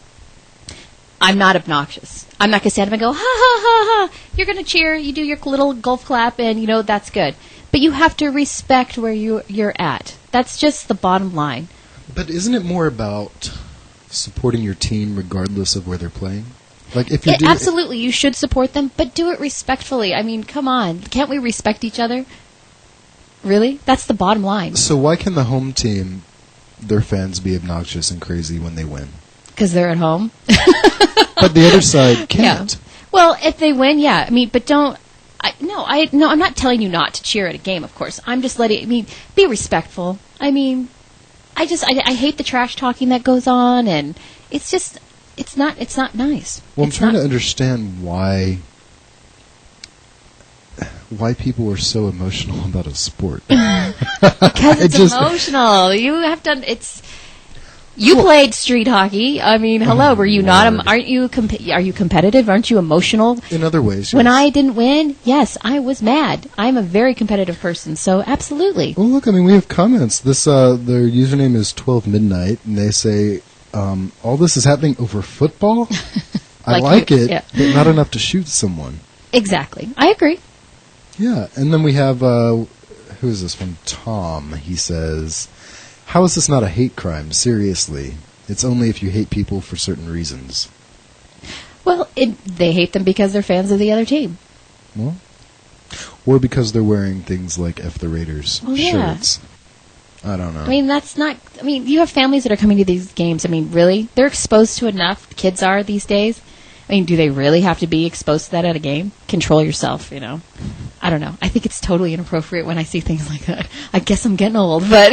I'm not obnoxious. I'm not going to stand up and go, ha, ha, ha, ha. You're going to cheer. You do your little golf clap, and, that's good. But you have to respect where you're at. That's just the bottom line. But isn't it more about supporting your team regardless of where they're playing? Like if you do absolutely, you should support them, but do it respectfully. I mean, come on. Can't we respect each other? Really? That's the bottom line. So why can the home team, their fans, be obnoxious and crazy when they win? Because they're at home. But the other side can't. Yeah. Well, if they win, yeah. I mean, but don't. I'm not telling you not to cheer at a game. Of course, I'm just be respectful. I mean, I hate the trash talking that goes on, and it's not nice. Well, I'm trying to understand why people are so emotional about a sport. Because it's emotional. You have to. You played street hockey. I mean, hello. Were you not? Aren't you? Are you competitive? Aren't you emotional? In other ways, yes. When I didn't win, yes, I was mad. I'm a very competitive person, so absolutely. Well, look. I mean, we have comments. This their username is 12midnight, and they say all this is happening over football. I like it, yeah. But not enough to shoot someone. Exactly. I agree. Yeah, and then we have who is this one? Tom. He says, how is this not a hate crime? Seriously. It's only if you hate people for certain reasons. Well, they hate them because they're fans of the other team. Well, or because they're wearing things like F the Raiders shirts. I don't know. I mean, that's not... I mean, you have families that are coming to these games. I mean, really? They're exposed to enough. Kids are these days. I mean, do they really have to be exposed to that at a game? Control yourself, I don't know. I think it's totally inappropriate when I see things like that. I guess I'm getting old, but,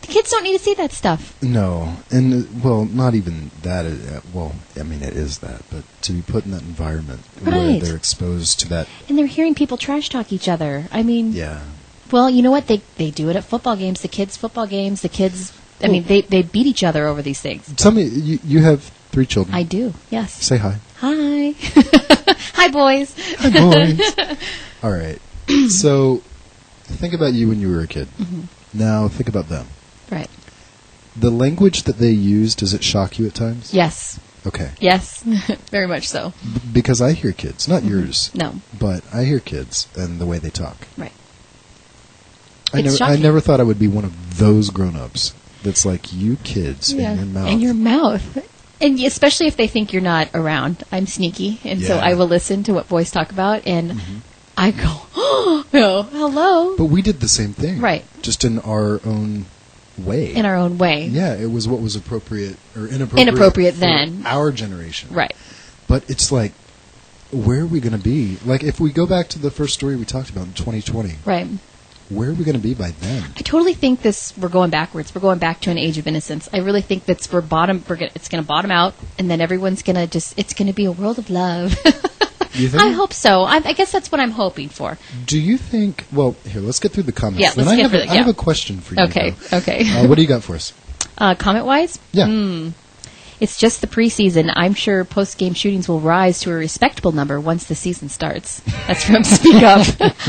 kids don't need to see that stuff. No. And, well, not even that. I mean, it is that. But to be put in that environment where they're exposed to that. And they're hearing people trash talk each other. I mean. Yeah. Well, you know what? They do it at football games. The kids' football games. The kids. I mean, they beat each other over these things. Tell me, you have 3 children. I do. Yes. Say hi. Hi. Hi, boys. Hi, boys. All right. So, think about you when you were a kid. Mm-hmm. Now, think about them. Right. The language that they use, does it shock you at times? Yes. Okay. Yes. Very much so. Because I hear kids, not yours. No. But I hear kids and the way they talk. Right. I never thought I would be one of those grown-ups that's like, you kids in your mouth. In your mouth. And especially if they think you're not around. I'm sneaky, and so I will listen to what boys talk about, and I go, oh, hello. But we did the same thing. Right. Just in our own way. In our own way. Yeah, it was what was appropriate or inappropriate. Inappropriate for then. Our generation. Right. But it's like, where are we going to be? Like, if we go back to the first story we talked about in 2020. Right. Where are we going to be by then? I totally think we're going backwards. We're going back to an age of innocence. I really think it's going to bottom out, and then everyone's going to it's going to be a world of love. You think? I hope so. I guess that's what I'm hoping for. Do you think, well, here, let's get through the comments. Yeah, let's get through it. I have a question for you. Okay, though. okay. What do you got for us? Comment-wise? Yeah. It's just the preseason. I'm sure post-game shootings will rise to a respectable number once the season starts. That's from Speak Up.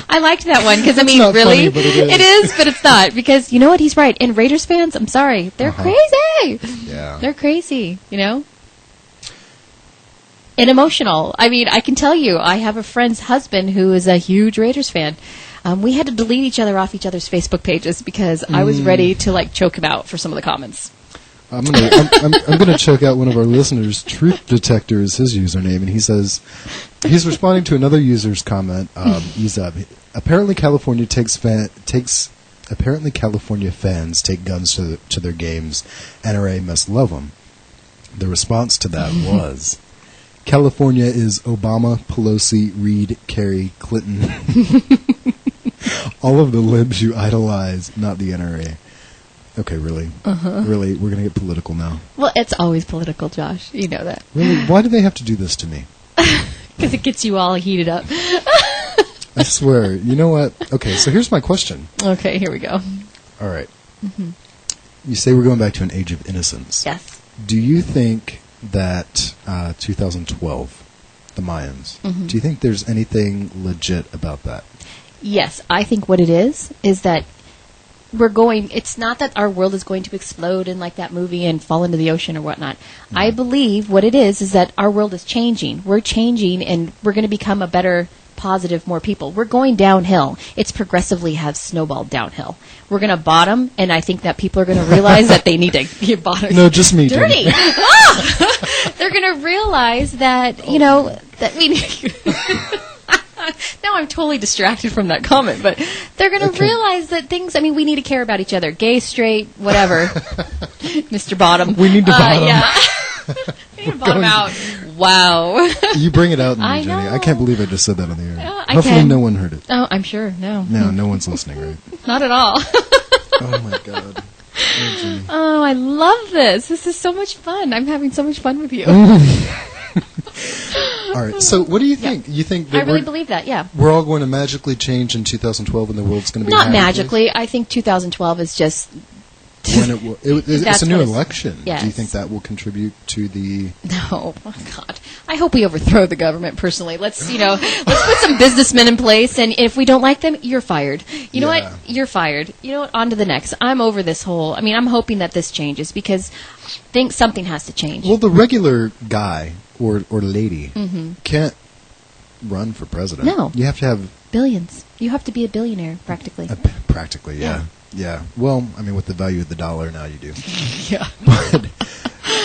I liked that one because, I mean, not really? funny, but it is. It is, but it's not. Because, you know what? He's right. And Raiders fans, I'm sorry. They're crazy. Yeah. They're crazy, And emotional. I mean, I can tell you, I have a friend's husband who is a huge Raiders fan. We had to delete each other off each other's Facebook pages because I was ready to, choke him out for some of the comments. I'm gonna choke out one of our listeners. Truth Detector is his username, and he says he's responding to another user's comment. Apparently California fans take guns to their games. NRA must love them. The response to that was, California is Obama, Pelosi, Reid, Kerry, Clinton. All of the libs you idolize, not the NRA. Okay, really? Really? We're going to get political now. Well, it's always political, Josh. You know that. Really? Why do they have to do this to me? Because it gets you all heated up. I swear. You know what? Okay, so here's my question. Okay, here we go. All right. You say we're going back to an age of innocence. Yes. Do you think that 2012, the Mayans, do you think there's anything legit about that? Yes, I think what it is that it's not that our world is going to explode in like that movie and fall into the ocean or whatnot. I believe what it is that our world is changing. We're changing and we're going to become a better, positive, more people. We're going downhill. It's progressively have snowballed downhill. We're going to bottom, and I think that people are going to realize that they need to get bottom. No, just me. Dirty. Jenny. Ah! They're going to realize that, that we now I'm totally distracted from that comment, but they're going to realize that things, we need to care about each other. Gay, straight, whatever. Mr. Bottom. We need to bottom. Yeah. We need to bottom out. Wow. You bring it out in me, I Jenny. know. I can't believe I just said that on the air. I Hopefully can. no one heard it. Oh, I'm sure. No. No one's listening, right? Not at all. Oh, my God. Oh, Jenny. Oh, I love this. This is so much fun. I'm having so much fun with you. All right. So what do you think? You think that I really believe that, yeah. we're all going to magically change in 2012 and the world's going to be Not a happy magically. I think 2012 is just... place? When it's That's a new what it's- election. yes. Do you think that will contribute to the... No, oh God. I hope we overthrow the government personally. Let's put some businessmen in place, and if we don't like them, you're fired. You know Yeah. what? You're fired. You know what? On to the next. I'm over this whole... I'm hoping that this changes, because I think something has to change. Well, the regular guy or lady Mm-hmm. can't run for president. No. You have to have... Billions. You have to be a billionaire, practically. Practically, yeah. Yeah. Well, with the value of the dollar now you do. Yeah. But,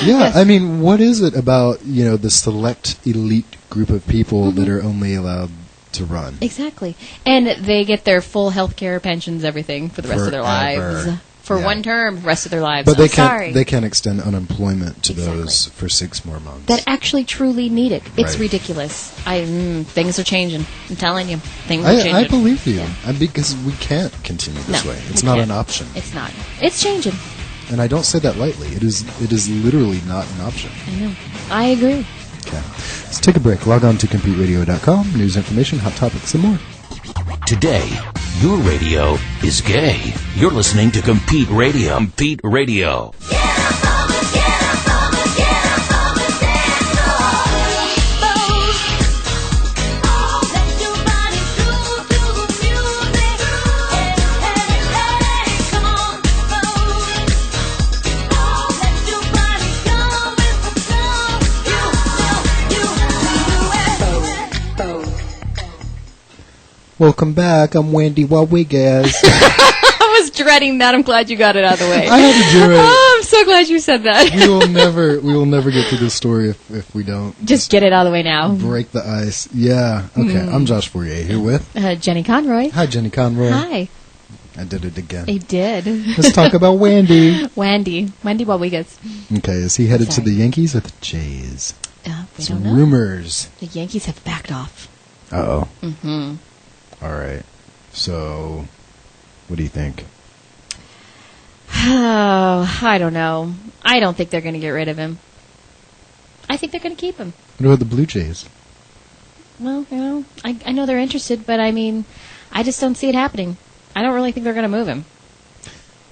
yeah, what is it about, the select elite group of people that are only allowed to run? Exactly. And they get their full health care, pensions, everything for the rest of their Forever. lives. For Yeah. one term, rest of their lives. But I'm they can't. sorry. They can't extend unemployment to Exactly. those for 6 more months. That actually truly need it. It's Right. ridiculous. Things are changing. I'm telling you. Things are changing. I believe you, because we can't continue this No, way. It's we not can't. an option, It's not. It's changing. and I don't say that lightly. It is literally not an option. I know. I agree. Okay, let's take a break. Log on to CompeteRadio.com. News, information, hot topics, and more. Today, your radio is gay. You're listening to Compete Radio. Compete Radio. Welcome back. I'm Wendy Rodriguez. I was dreading that. I'm glad you got it out of the way. I had to do it. Oh, I'm so glad you said that. We will never get through this story if we don't Just get it out of the way now. break the ice. Yeah. Okay. I'm Josh Fourrier here with. Jenny Conroy. Hi, Jenny Conroy. Hi. I did it again. He did. Let's talk about Wendy. Wendy Rodriguez. Okay, is he headed to Sorry. the Yankees or the Jays? We Some don't know. rumors. The Yankees have backed off. Uh-oh. Mm-hmm. All right. So, what do you think? Oh, I don't know. I don't think they're going to get rid of him. I think they're going to keep him. What about the Blue Jays? Well, I know they're interested, but I just don't see it happening. I don't really think they're going to move him.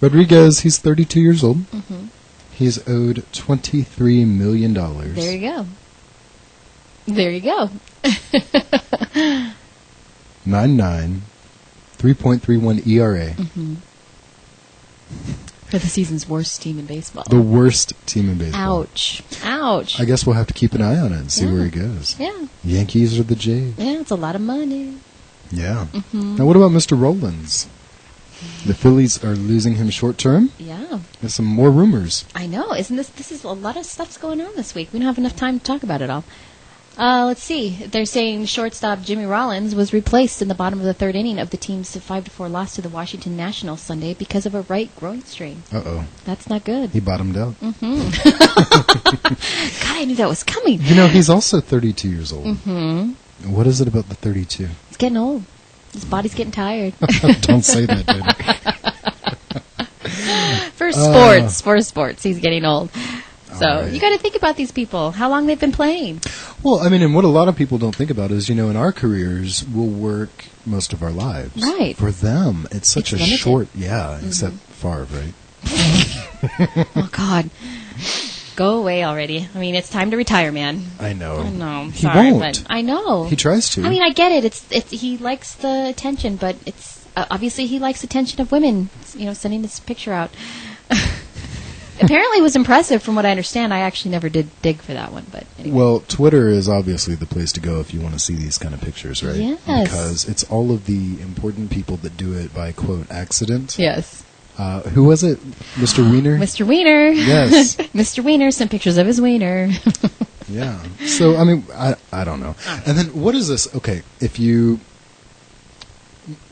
Rodriguez, he's 32 years old. Mm-hmm. He's owed $23 million. There you go. There you go. 9.9, 3.31 ERA. Mm-hmm. For the season's worst team in baseball. The worst team in baseball. Ouch. Ouch. I guess we'll have to keep an eye on it and see Yeah. where he goes. Yeah. Yankees or the Jays? Yeah, it's a lot of money. Yeah. Mm-hmm. Now, what about Mr. Rollins? The Phillies are losing him short term. Yeah. There's some more rumors. I know. Isn't this is a lot of stuff's going on this week. We don't have enough time to talk about it all. Let's see. They're saying shortstop Jimmy Rollins was replaced in the bottom of the third inning of the team's 5-4 loss to the Washington Nationals Sunday because of a right groin strain. Uh-oh. That's not good. He bottomed out. God, I knew that was coming. You know, he's also 32 years old. Mm-hmm. What is it about the 32? He's getting old. His body's getting tired. Don't say that, baby. For sports, he's getting old. So All right. you got to think about these people, how long they've been playing. Well, I mean, and what a lot of people don't think about is, you know, in our careers, we'll work most of our lives. Right. For them, it's such It's a limited. short, except Favre, right? Oh, God. Go away already. I mean, it's time to retire, man. I know. I know. He Sorry, won't. but I know. He tries to. I mean, I get it. It's he likes the attention, but it's obviously he likes attention of women. You know, sending this picture out. Apparently, it was impressive from what I understand. I actually never did dig for that one, but anyway. Well, Twitter is obviously the place to go if you want to see these kind of pictures, right? Yes. Because it's all of the important people that do it by, quote, accident. Yes. Who was it? Mr. Wiener? Mr. Wiener. Yes. Mr. Wiener sent pictures of his wiener. Yeah. So, I mean, I don't know. And then what is this? Okay, if you...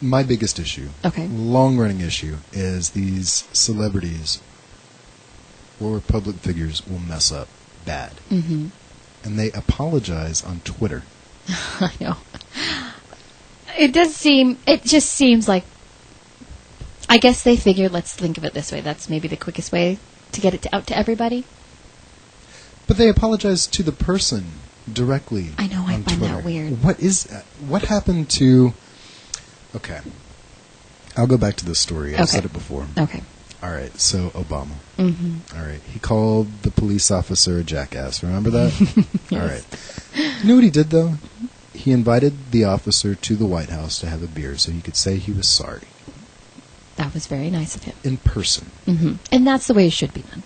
My biggest issue, Okay. long-running issue, is these celebrities or public figures will mess up bad. Mm-hmm. And they apologize on Twitter. I know. It just seems like, I guess they figured, let's think of it this way, that's maybe the quickest way to get it out to everybody. But they apologize to the person directly. I know, I on find that Twitter. weird. What happened to... Okay. I'll go back to this story. I've Okay. said it before. Okay. All right, so Obama. Mm-hmm. All right, he called the police officer a jackass. Remember that? All right. You know what he did, though? He invited the officer to the White House to have a beer so he could say he was sorry. That was very nice of him. In person. Mm-hmm. And that's the way it should be done.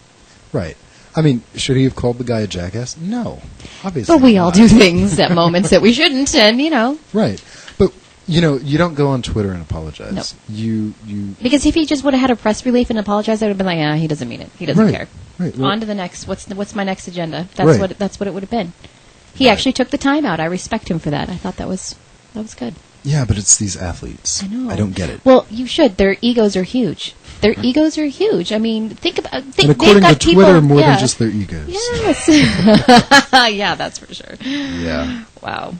Right. I mean, should he have called the guy a jackass? No. Obviously But we all not. do things at moments that we shouldn't, and, you know. Right. But, you know, you don't go on Twitter and apologize. No. You Because if he just would have had a press relief and apologized, I would have been like, yeah, he doesn't mean it. He doesn't Right. care. Right. Well, On to the next. What's my next agenda? Right. That's what it would have been. He Right. actually took the time out. I respect him for that. I thought that was good. yeah, but it's these athletes. I know. I don't get it. Well, you should. Their egos are huge. Their egos are huge. I mean, think about. And They've according got to Twitter, people, more yeah. than just their egos. Yes. Yeah, that's for sure. Yeah. Wow.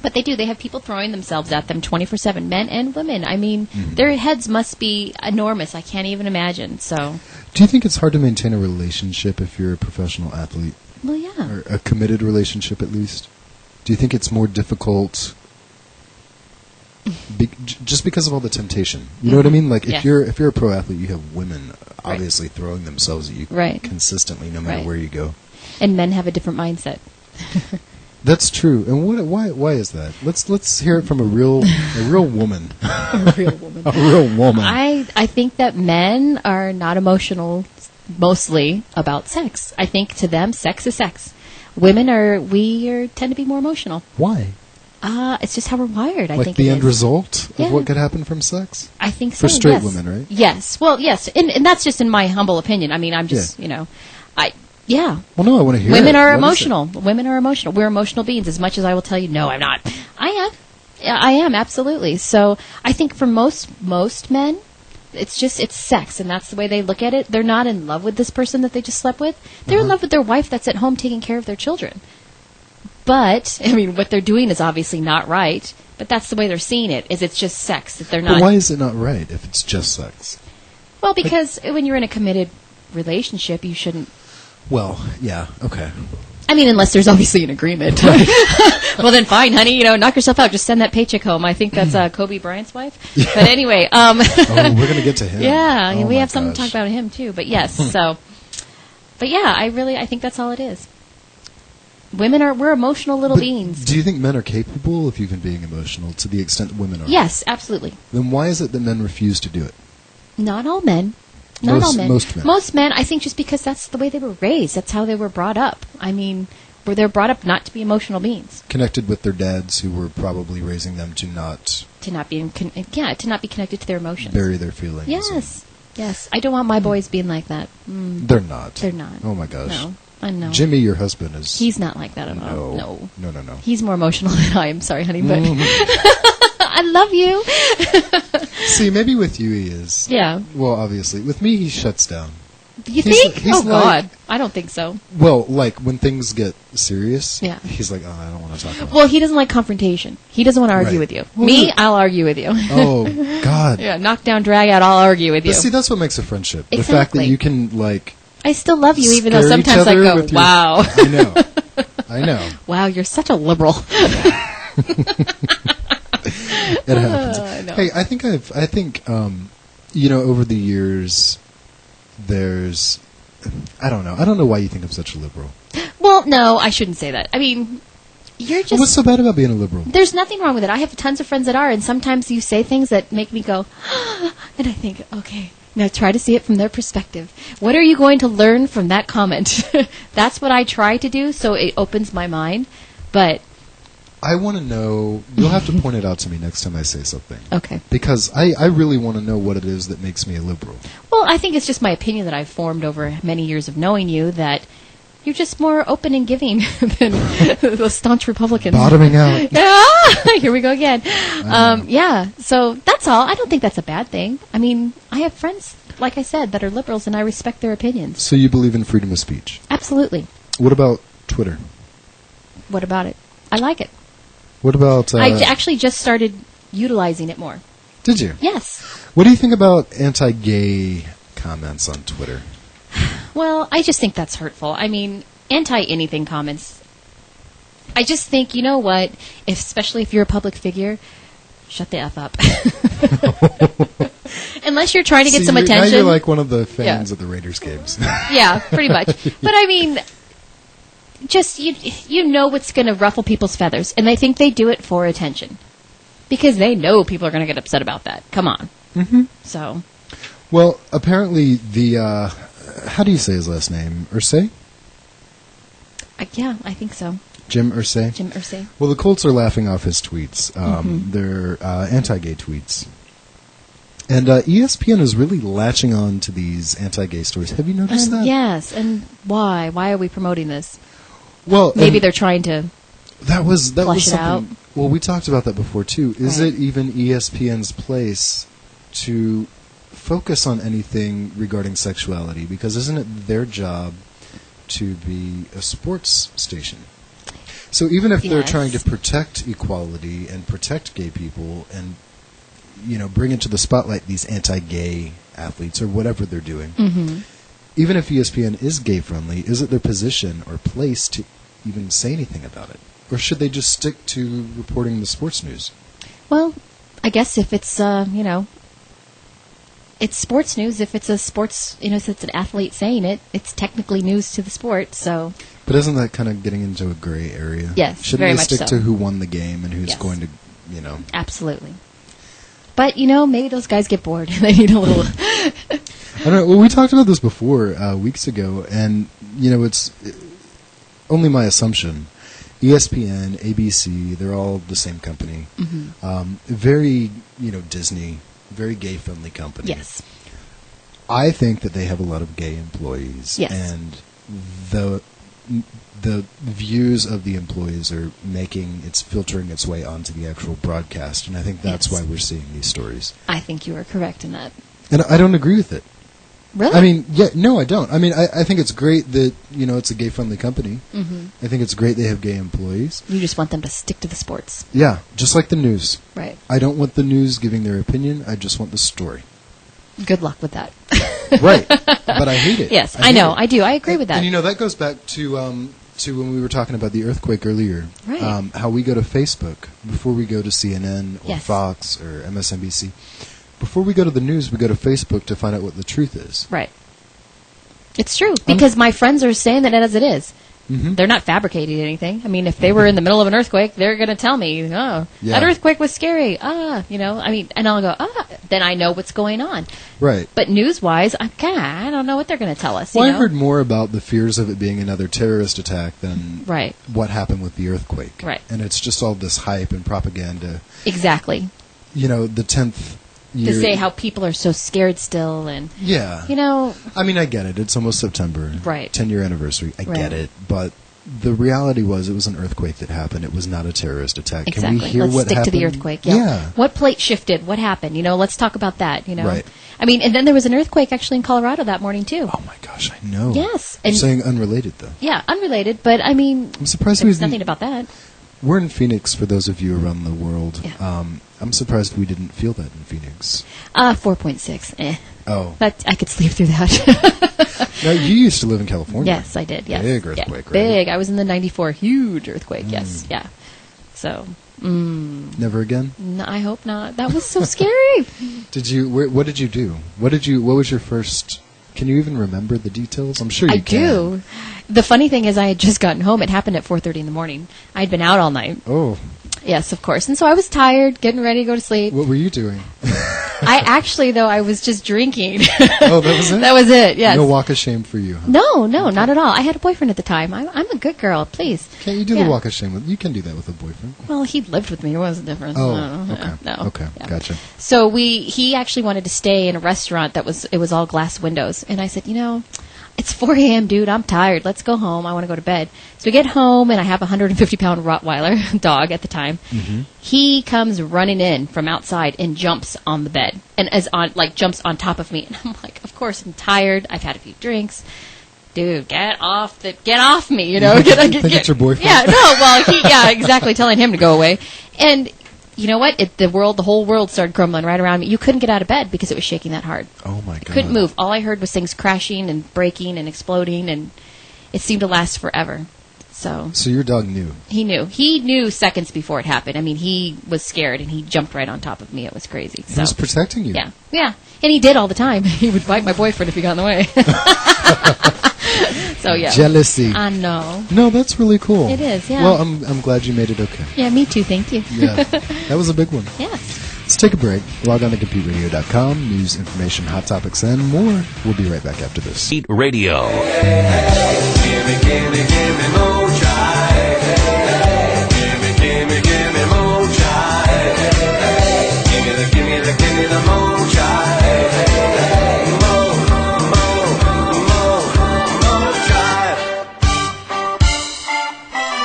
But they do. They have people throwing themselves at them 24/7, men and women. I mean, Mm-hmm. their heads must be enormous. I can't even imagine. So, Do you think it's hard to maintain a relationship if you're a professional athlete? well, yeah. Or a committed relationship, at least? Do you think it's more difficult just because of all the temptation? You know what I mean? Like, if Yes. you're a pro athlete, you have women obviously throwing themselves at you Right. consistently, no matter Right. where you go. And men have a different mindset. That's true. And why is that? Let's hear it from a real woman. A real woman. A real woman. I think that men are not emotional mostly about sex. I think to them, sex is sex. Women tend to be more emotional. Why? It's just how we're wired. I Like think the it end is. result of Yeah. what could happen from sex? I think so. For straight yes. women, right? Yes. Well, yes, and that's just in my humble opinion. I mean, I'm just yeah. Well, no, I want to hear Women it. are What is it? emotional. Women are emotional. We're emotional beings. As much as I will tell you, no, I'm not. I am. Yeah, I am absolutely. So I think for most men, it's sex, and that's the way they look at it. They're not in love with this person that they just slept with. They're in love with their wife that's at home taking care of their children. But I mean, what they're doing is obviously not right. But that's the way they're seeing it. Is it's just sex that they're not. But why is it not right if it's just sex? Well, because when you're in a committed relationship, you shouldn't. Well, yeah, okay. I mean, unless there's obviously an agreement. Well, then fine, honey. You know, knock yourself out. Just send that paycheck home. I think that's Kobe Bryant's wife. But anyway, Oh, we're going to get to him. yeah, Oh we my have something to talk gosh. about him too. But yes, so, but yeah, I think that's all it is. We're emotional little But beings. do you think men are capable of even being emotional to the extent women are? Yes, absolutely. Then why is it that men refuse to do it? Not all men. Not Most- all men. most men. Most men, I think, just because that's the way they were raised. That's how they were brought up. I mean, they're brought up not to be emotional beings, Connected with their dads who were probably raising them to not to not be to not be connected to their emotions. bury their feelings. Yes, yes. I don't want my boys being like that. They're not. They're not. Oh my gosh. No, I know. Jimmy, your husband, is... He's not like that at all. No. No. No. He's more emotional than I am. Sorry, honey, but Mm-hmm. I love you. See, maybe with you he is. Yeah. Well, obviously. With me, he shuts down. You He's- think? he's Oh, like- God. I don't think so. Well, like, when things get serious, Yeah. he's like, oh, I don't want to talk about Well, he doesn't like confrontation. He doesn't want to argue Right. with you. Well, Me, no. I'll argue with you. Oh, God. Yeah, knock down, drag out, I'll argue with you. But see, that's what makes a friendship. The fact that Exactly. you can, like... I still love you, even though scare each sometimes I other go, with your- wow. I know. I know. Wow, you're such a liberal. It happens. I know. Hey, I think you know, over the years, there's I don't know. I don't know why you think I'm such a liberal. Well, no, I shouldn't say that. I mean, you're just... What's so bad about being a liberal? There's nothing wrong with it. I have tons of friends that are, and sometimes you say things that make me go, and I think, okay, now try to see it from their perspective. What are you going to learn from that comment? That's what I try to do, so it opens my mind. But I want to know. You'll have to point it out to me next time I say something. okay. Because I really want to know what it is that makes me a liberal. Well, I think it's just my opinion that I've formed over many years of knowing you that you're just more open and giving than the staunch Republicans. Bottoming out. Ah, here we go again. Yeah, so that's all. I don't think that's a bad thing. I mean, I have friends, like I said, that are liberals, and I respect their opinions. So you believe in freedom of speech? Absolutely. What about Twitter? What about it? I like it. What about... I actually just started utilizing it more. Did you? Yes. What do you think about anti-gay comments on Twitter? Well, I just think that's hurtful. I mean, anti-anything comments. I just think, you know what, especially if you're a public figure, shut the F up. Unless you're trying to get some attention. Now you're like one of the fans of the Raiders games. Yeah, pretty much. But I mean, just, you know what's going to ruffle people's feathers, and they think they do it for attention. Because they know people are going to get upset about that. Come on. Mm-hmm. So. Well, apparently the... how do you say his last name? Irsay? Yeah, I think so. Jim Irsay? Jim Irsay. Well, the Colts are laughing off his tweets. They're anti-gay tweets. And ESPN is really latching on to these anti-gay stories. Have you noticed that? Yes, and why? Why are we promoting this? Well, Maybe they're trying to that was flush it something. out. Well, we talked about that before too. Is Right. it even ESPN's place to focus on anything regarding sexuality? Because isn't it their job to be a sports station? So even if they're Yes. trying to protect equality and protect gay people and, you know, bring into the spotlight these anti-gay athletes or whatever they're doing, even if ESPN is gay-friendly, is it their position or place to even say anything about it? Or should they just stick to reporting the sports news? Well, I guess if it's, you know, it's sports news. If it's a sports, you know, if it's an athlete saying it, it's technically news to the sport, so. But isn't that kind of getting into a gray area? Yes, Shouldn't very they much stick so. to who won the game and who's Yes. going to, you know? Absolutely. But, you know, maybe those guys get bored. They need a little... I don't know. Well, we talked about this before, weeks ago, and, you know, it's only my assumption. ESPN, ABC, they're all the same company. Very, you know, Disney, very gay-friendly company. Yes. I think that they have a lot of gay employees. Yes. And the views of the employees are it's filtering its way onto the actual broadcast, and I think that's Yes. why we're seeing these stories. I think you are correct in that. And I don't agree with it. Really? I mean, no, I don't. I mean, I think it's great that, you know, it's a gay-friendly company. I think it's great they have gay employees. You just want them to stick to the sports. Yeah, just like the news. Right. I don't want the news giving their opinion. I just want the story. Good luck with that. Right. But I hate it. Yes, I hate know. it. I do. I agree with that. And, you know, that goes back to when we were talking about the earthquake earlier. Right. How we go to Facebook before we go to CNN or Yes. Fox or MSNBC. Before we go to the news, we go to Facebook to find out what the truth is. Right. It's true, because my friends are saying that as it is. Mm-hmm. They're not fabricating anything. I mean, if they were in the middle of an earthquake, they're going to tell me, oh, Yeah. that earthquake was scary. You know, I mean, and I'll go, then I know what's going on. Right. But news-wise, I don't know what they're going to tell us. Well, you I know? heard more about the fears of it being another terrorist attack than Right. what happened with the earthquake. Right. And it's just all this hype and propaganda. Exactly. You know, the 10th year... To say how people are so scared still, and, Yeah. you know, I mean, I get it. It's almost September. Right. 10-year anniversary. I Right. get it. But the reality was it was an earthquake that happened. It was not a terrorist attack. exactly. Can we hear Let's what stick happened? to the earthquake. Yeah. What plate shifted? What happened? You know, let's talk about that, you know. Right. I mean, and then there was an earthquake actually in Colorado that morning, too. Oh, my gosh. I know. Yes. You're And saying unrelated, though. yeah, unrelated, but I mean, I'm surprised there's we nothing didn't... about that. We're in Phoenix, for those of you around the world. Yeah. I'm surprised we didn't feel that in Phoenix. 4.6. Oh. But I could sleep through that. Now, you used to live in California. Yes, I did. Yes. Big Yeah, earthquake, right? Big. I was in the 94 huge earthquake. Yes. Yeah. So, Never again? I hope not. That was so scary. Did you? What did you do? What was your first Can you even remember the details? I'm sure you I can. do. The funny thing is I had just gotten home. It happened at 4:30 in the morning. I'd been out all night. Oh, Yes, of course. And so I was tired, getting ready to go to sleep. what were you doing? I was just drinking. Oh, that was it? That was it, yes. No walk of shame for you, huh? No, not at all. I had a boyfriend at the time. I'm a good girl, please. Can't you do Yeah. the walk of shame? You can do that with a boyfriend. Well, he lived with me. It wasn't different. Oh, No, okay. No. Okay, Yeah. gotcha. So he actually wanted to stay in a restaurant it was all glass windows. And I said, it's 4 a.m., dude. I'm tired. Let's go home. I want to go to bed. So we get home, and I have a 150-pound Rottweiler dog at the time. Mm-hmm. He comes running in from outside and jumps on the bed and jumps on top of me. And I'm like, of course, I'm tired. I've had a few drinks. Dude, get off me, Think it's your boyfriend? Yeah, no, well, exactly, telling him to go away. And you know what? The whole world started crumbling right around me. You couldn't get out of bed because it was shaking that hard. Oh, my God. Couldn't move. All I heard was things crashing and breaking and exploding, and it seemed to last forever. So your dog knew? he knew. He knew seconds before it happened. I mean, he was scared, and he jumped right on top of me. It was crazy. He was protecting you? Yeah. And he did all the time. He would bite my boyfriend if he got in the way. So, yeah. Jealousy. I know. No, that's really cool. It is, yeah. Well, I'm glad you made it okay. Yeah, me too. Thank you. Yeah, that was a big one. Yes. Let's take a break. Log on to CompeteRadio.com. News, information, hot topics, and more. We'll be right back after this. Compete Radio.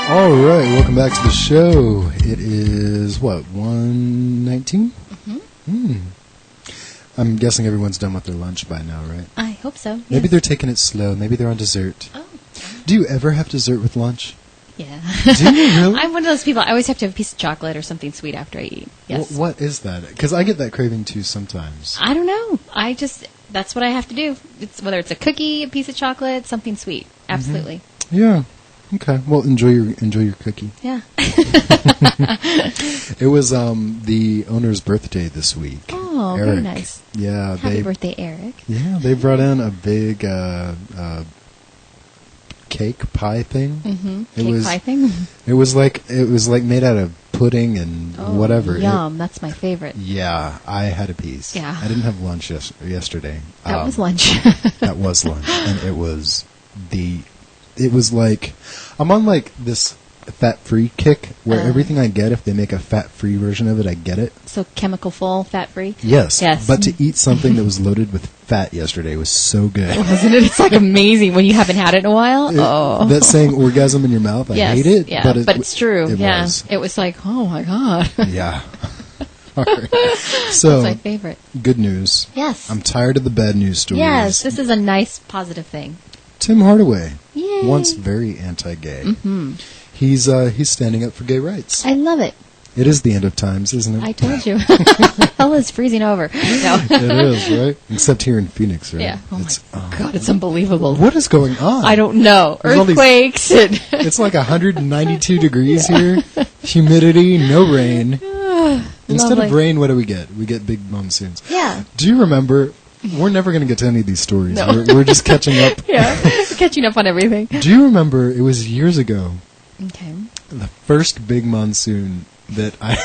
All right, welcome back to the show. It is, 1:19? Mm-hmm. I'm guessing everyone's done with their lunch by now, right? I hope so. Maybe yes. they're taking it slow. Maybe they're on dessert. Oh. Do you ever have dessert with lunch? Yeah. Do you really? I'm one of those people. I always have to have a piece of chocolate or something sweet after I eat. Yes. What is that? Because I get that craving too sometimes. I don't know. That's what I have to do. Whether it's a cookie, a piece of chocolate, something sweet. Absolutely. Yeah. Okay. Well, enjoy your cookie. Yeah. It was the owner's birthday this week. Oh, Eric. very nice. Yeah. Happy birthday, Eric. Yeah, they brought in a big cake pie thing. Mm-hmm. Cake pie thing? It was like made out of pudding and whatever. Yum. That's my favorite. Yeah, I had a piece. Yeah. I didn't have lunch yesterday. That was lunch. That was lunch, and it was like I'm on like this fat-free kick where everything I get, if they make a fat-free version of it, I get it. So chemical full, fat-free? Yes. Yes. But to eat something that was loaded with fat yesterday was so good. Wasn't it? It's like amazing when you haven't had it in a while. That saying orgasm in your mouth, I Yes, hate it. yeah, but it's true. It yeah. was. It was like, oh my God. Yeah. All right. So, That's my favorite. good news. Yes. I'm tired of the bad news stories. Yes, this is a nice, positive thing. Tim Hardaway, Yay. once very anti-gay. Mm-hmm. He's standing up for gay rights. I love it. It is the end of times, isn't it? I told you. Hell is freezing over. No. It is, right? Except here in Phoenix, right? Yeah. Oh my God, it's unbelievable. What is going on? I don't know. There's all these- Earthquakes and It's like 192 degrees here. Humidity, no rain. Instead Lovely. of rain, what do we get? We get big monsoons. Yeah. Do you remember? We're never going to get to any of these stories. No. We're just catching up. Yeah. Catching up on everything. Do you remember? It was years ago. Okay. The first big monsoon that I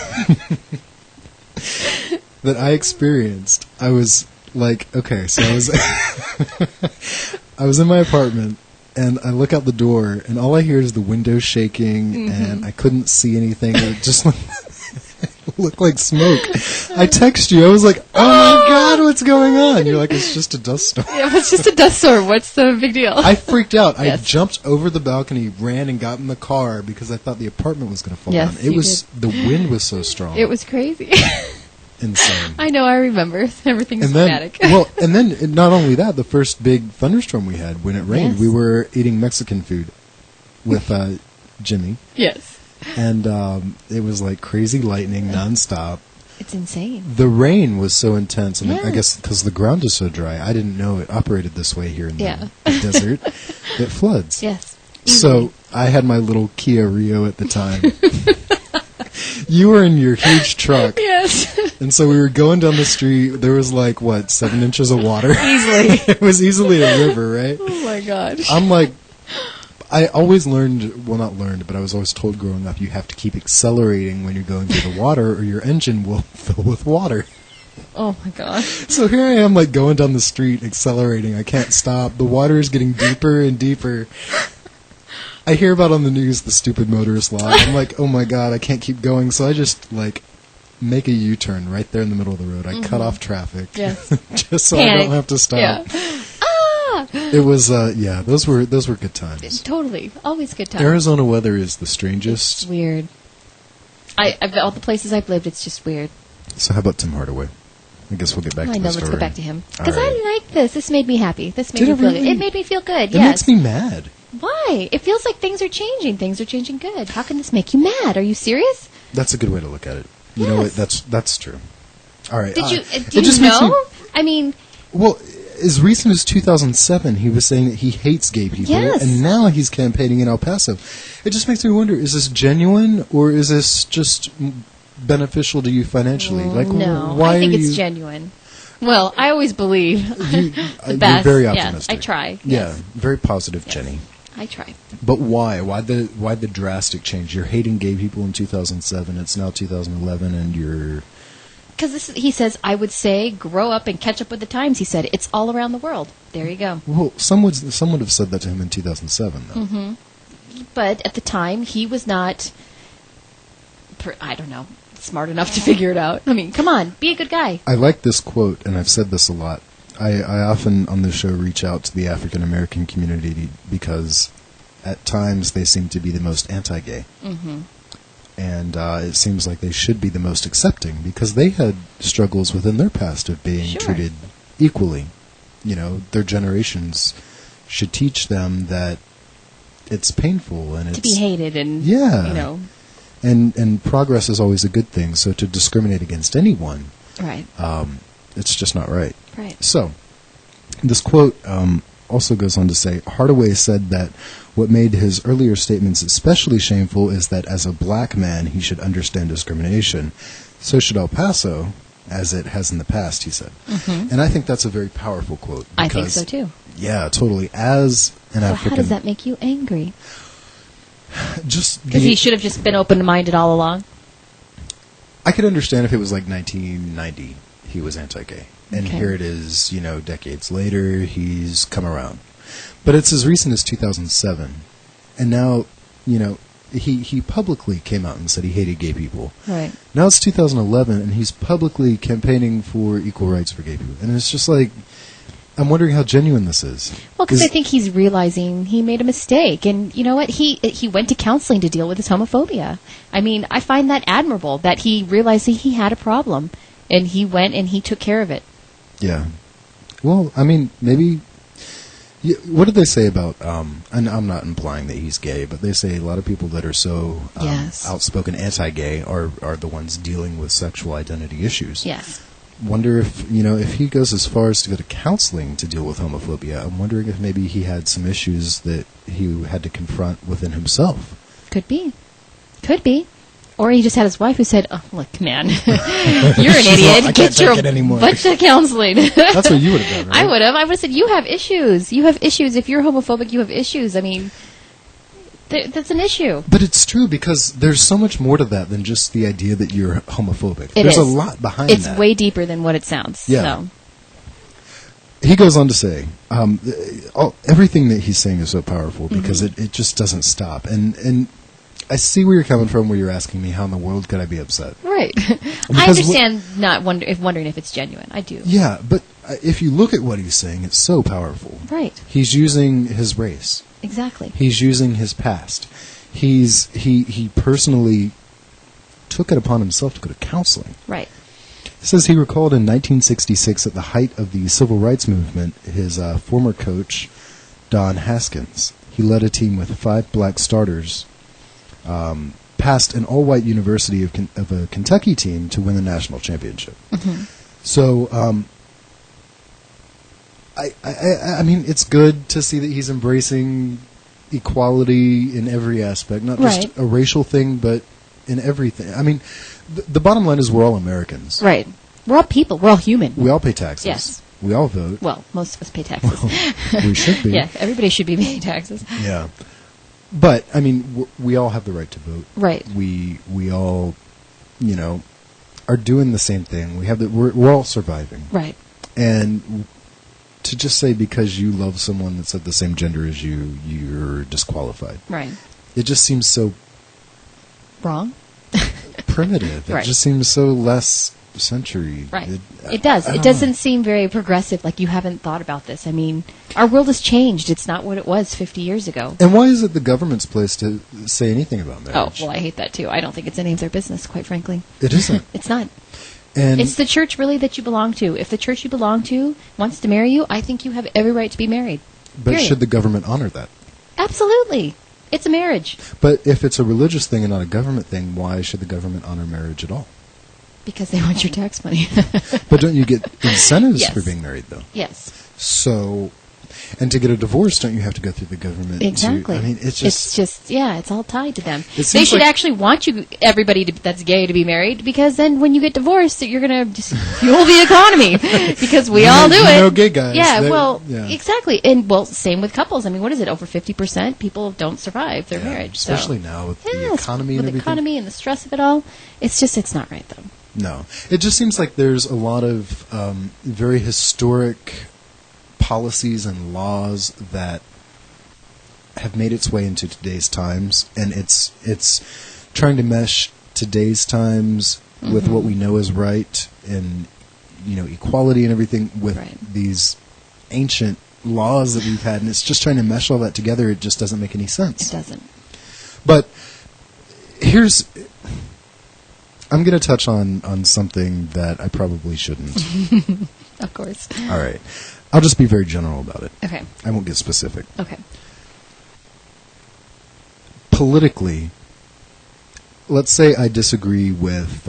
that I experienced. I was like, okay, so I was I was in my apartment and I look out the door and all I hear is the windows shaking and I couldn't see anything. It just looked like smoke. I text you. I was like, oh my God, what's going on? You're like, it's just a dust storm. Yeah, it's just a dust storm. What's the big deal? I freaked out. Yes. I jumped over the balcony, ran and got in the car because I thought the apartment was going to fall Yes, down. It you was the wind was so strong. It was crazy. insane. I know. I remember. Everything's And then, dramatic. and then not only that, the first big thunderstorm we had when it rained, Yes. we were eating Mexican food with Jimmy, Yes. and it was like crazy lightning nonstop. It's insane. The rain was so intense, and Yeah. I guess because the ground is so dry, I didn't know it operated this way here in Yeah. the desert. It floods. Yes. So I had my little Kia Rio at the time. You were in your huge truck. Yes. And so we were going down the street. There was 7 inches of water. Easily. It was easily a river, right? Oh my gosh. I'm like, I always learned, well, not learned, but I was always told growing up, you have to keep accelerating when you're going through the water or your engine will fill with water. Oh my gosh. So here I am, going down the street, accelerating. I can't stop. The water is getting deeper and deeper. I hear about on the news the stupid motorist law. I'm like, oh my God, I can't keep going. So I just, make a U-turn right there in the middle of the road. I cut off traffic. Yes. Just so Panic. I don't have to stop. Yeah. Ah! It was, those were good times. Totally. Always good times. Arizona weather is the strangest. It's weird. I've all the places I've lived, it's just weird. So how about Tim Hardaway? I guess we'll get back to the story. Let's go back to him. All Because right. I like this. This made me happy. This made Did me it feel really? good. It made me feel good, It yes. makes me mad. Why? It feels like things are changing. Things are changing good. How can this make you mad? Are you serious? That's a good way to look at it. You know what? That's true. All right. Did you it do just you makes me- know? I mean, Well, as recent as 2007, he was saying that he hates gay people, Yes. and now he's campaigning in El Paso. It just makes me wonder: is this genuine, or is this just beneficial to you financially? no. why I think are it's you, genuine. Well, I always believe the you're best. very Yes, optimistic. I try. Yeah, Yes. very positive, Yes. Jenny. I try. But why? Why the drastic change? You're hating gay people in 2007. It's now 2011, and you're. Because he says, I would say, grow up and catch up with the times. He said, it's all around the world. There you go. Well, some would have said that to him in 2007, though. Mm-hmm. But at the time, he was not, I don't know, smart enough to figure it out. I mean, come on, be a good guy. I like this quote, and I've said this a lot. I often on this show reach out to the African American community because at times they seem to be the most anti-gay. Mm-hmm. And it seems like they should be the most accepting because they had struggles within their past of being Sure. treated equally. You know, their generations should teach them that it's painful and it's To be hated and, Yeah. you know, and progress is always a good thing. So to discriminate against anyone, right, it's just not right. right. So, this quote also goes on to say, Hardaway said that what made his earlier statements especially shameful is that as a black man, he should understand discrimination. So should El Paso, as it has in the past, he said. Mm-hmm. And I think that's a very powerful quote. I think because- so too. Yeah, totally. As an So African... how does that make you angry? Just Because he should have just been open-minded all along. I could understand if it was like 1990, he was anti-gay. And Okay. here it is, decades later, he's come around. But it's as recent as 2007. And now, he publicly came out and said he hated gay people. Right. Now it's 2011, and he's publicly campaigning for equal rights for gay people. And it's just like, I'm wondering how genuine this is. Well, because Is- I think he's realizing he made a mistake, and you know what? He went to counseling to deal with his homophobia. I mean, I find that admirable that he realized that he had a problem, and he went and he took care of it. Yeah. Well, I mean, maybe... what did they say about... and I'm not implying that he's gay, but they say a lot of people that are so Yes. outspoken anti-gay are the ones dealing with sexual identity issues. Yes. Wonder if he goes as far as to go to counseling to deal with homophobia, I'm wondering if maybe he had some issues that he had to confront within himself. Could be. Could be. Or he just had his wife who said, "Oh, look, man, you're an idiot. I can't Get your take it anymore." butt to counseling." That's what you would have done, right? I would have. I would have said, "You have issues. You have issues. If you're homophobic, you have issues." I mean, that's an issue. But it's true because there's so much more to that than just the idea that you're homophobic. It There's is. a lot behind It's that. way deeper than what it sounds. Yeah. So. He goes on to say, everything that he's saying is so powerful because it just doesn't stop. And I see where you're coming from where you're asking me how in the world could I be upset. Right. I Because understand wondering if it's genuine. I do. Yeah, but if you look at what he's saying, it's so powerful. Right. He's using his race. Exactly. He's using his past. He personally took it upon himself to go to counseling. Right. It says he recalled in 1966 at the height of the civil rights movement, his former coach, Don Haskins. He led a team with 5 black starters past an all-white University of a Kentucky team to win the national championship. Mm-hmm. So, I mean, it's good to see that he's embracing equality in every aspect, not just Right. a racial thing, but in everything. I mean, the bottom line is we're all Americans. Right. We're all people. We're all human. We all pay taxes. Yes. We all vote. Well, most of us pay taxes. We should be. Yeah, everybody should be paying taxes. Yeah. But, I mean, we all have the right to vote. Right. We all, you know, are doing the same thing. We're all surviving. Right. And to just say because you love someone that's of the same gender as you, you're disqualified. Right. It just seems so Wrong? primitive. It Right. just seems so less century. Right. It does. It doesn't seem very progressive, like you haven't thought about this. I mean, our world has changed. It's not what it was 50 years ago. And why is it the government's place to say anything about Oh, marriage? well, I hate that too. I don't think it's any of their business, quite frankly. It isn't. It's not. And It's the church, really, that you belong to. If the church you belong to wants to marry you, I think you have every right to be married. but period. should the government honor that? Absolutely. It's a marriage. But if it's a religious thing and not a government thing, why should the government honor marriage at all? Because they want your tax money. But don't you get incentives Yes. for being married, though? Yes. So, and to get a divorce, don't you have to go through the government? Exactly. I mean, it's just yeah, it's all tied to them. It They seems should like- actually want everybody that's gay to be married, because then when you get divorced, you're going to just fuel the economy, because we all do it. No gay guys. Yeah, They're- well, yeah. exactly. And, well, same with couples. I mean, what is it? Over 50% people don't survive their Yeah, marriage. So. especially now with the Yes, economy with and everything. the economy and the stress of it all. It's not right, though. No, it just seems like there's a lot of very historic policies and laws that have made its way into today's times, and it's trying to mesh today's times with what we know is right, and equality and everything with Right. these ancient laws that we've had, and it's just trying to mesh all that together. It just doesn't make any sense. It doesn't. But I'm going to touch on something that I probably shouldn't. Of course. All right. I'll just be very general about it. Okay. I won't get specific. Okay. Politically, let's say I disagree with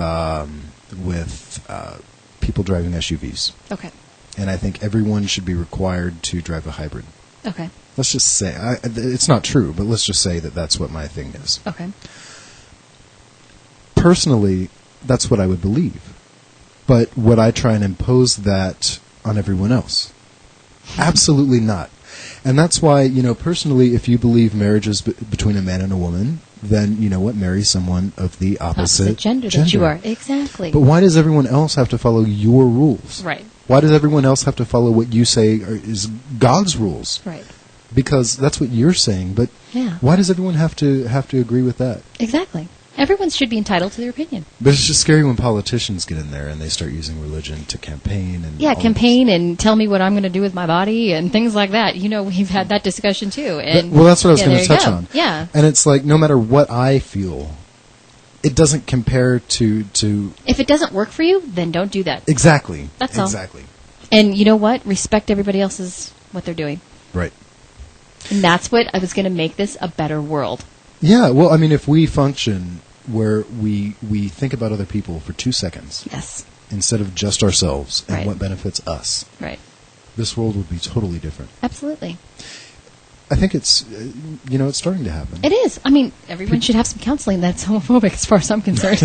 people driving SUVs, Okay. and I think everyone should be required to drive a hybrid. Okay. Let's just say, it's not true, but let's just say that that's what my thing is. Okay. Personally, that's what I would believe. But would I try and impose that on everyone else? Absolutely not. And that's why, personally, if you believe marriage is between a man and a woman, then, you know what, marry someone of the opposite gender that you are. Exactly. But why does everyone else have to follow your rules? Right. Why does everyone else have to follow what you say is God's rules? Right. Because that's what you're saying, but Yeah. why does everyone have to agree with that? Exactly. Everyone should be entitled to their opinion. But it's just scary when politicians get in there and they start using religion to campaign and Yeah, all campaign and tell me what I'm going to do with my body and things like that. We've had that discussion too. And Well, that's what I was yeah, going there to you touch go. on. Yeah. And it's like, no matter what I feel, it doesn't compare to If it doesn't work for you, then don't do that. exactly. That's all. Exactly. And you know what? Respect everybody else's what they're doing. Right. And that's what I was going to make this a better world. Yeah. Well, I mean, if we function where we think about other people for 2 seconds Yes. instead of just ourselves and Right. what benefits us, Right. this world would be totally different. Absolutely. I think it's it's starting to happen. It is. I mean, everyone should have some counseling that's homophobic as far as I'm concerned.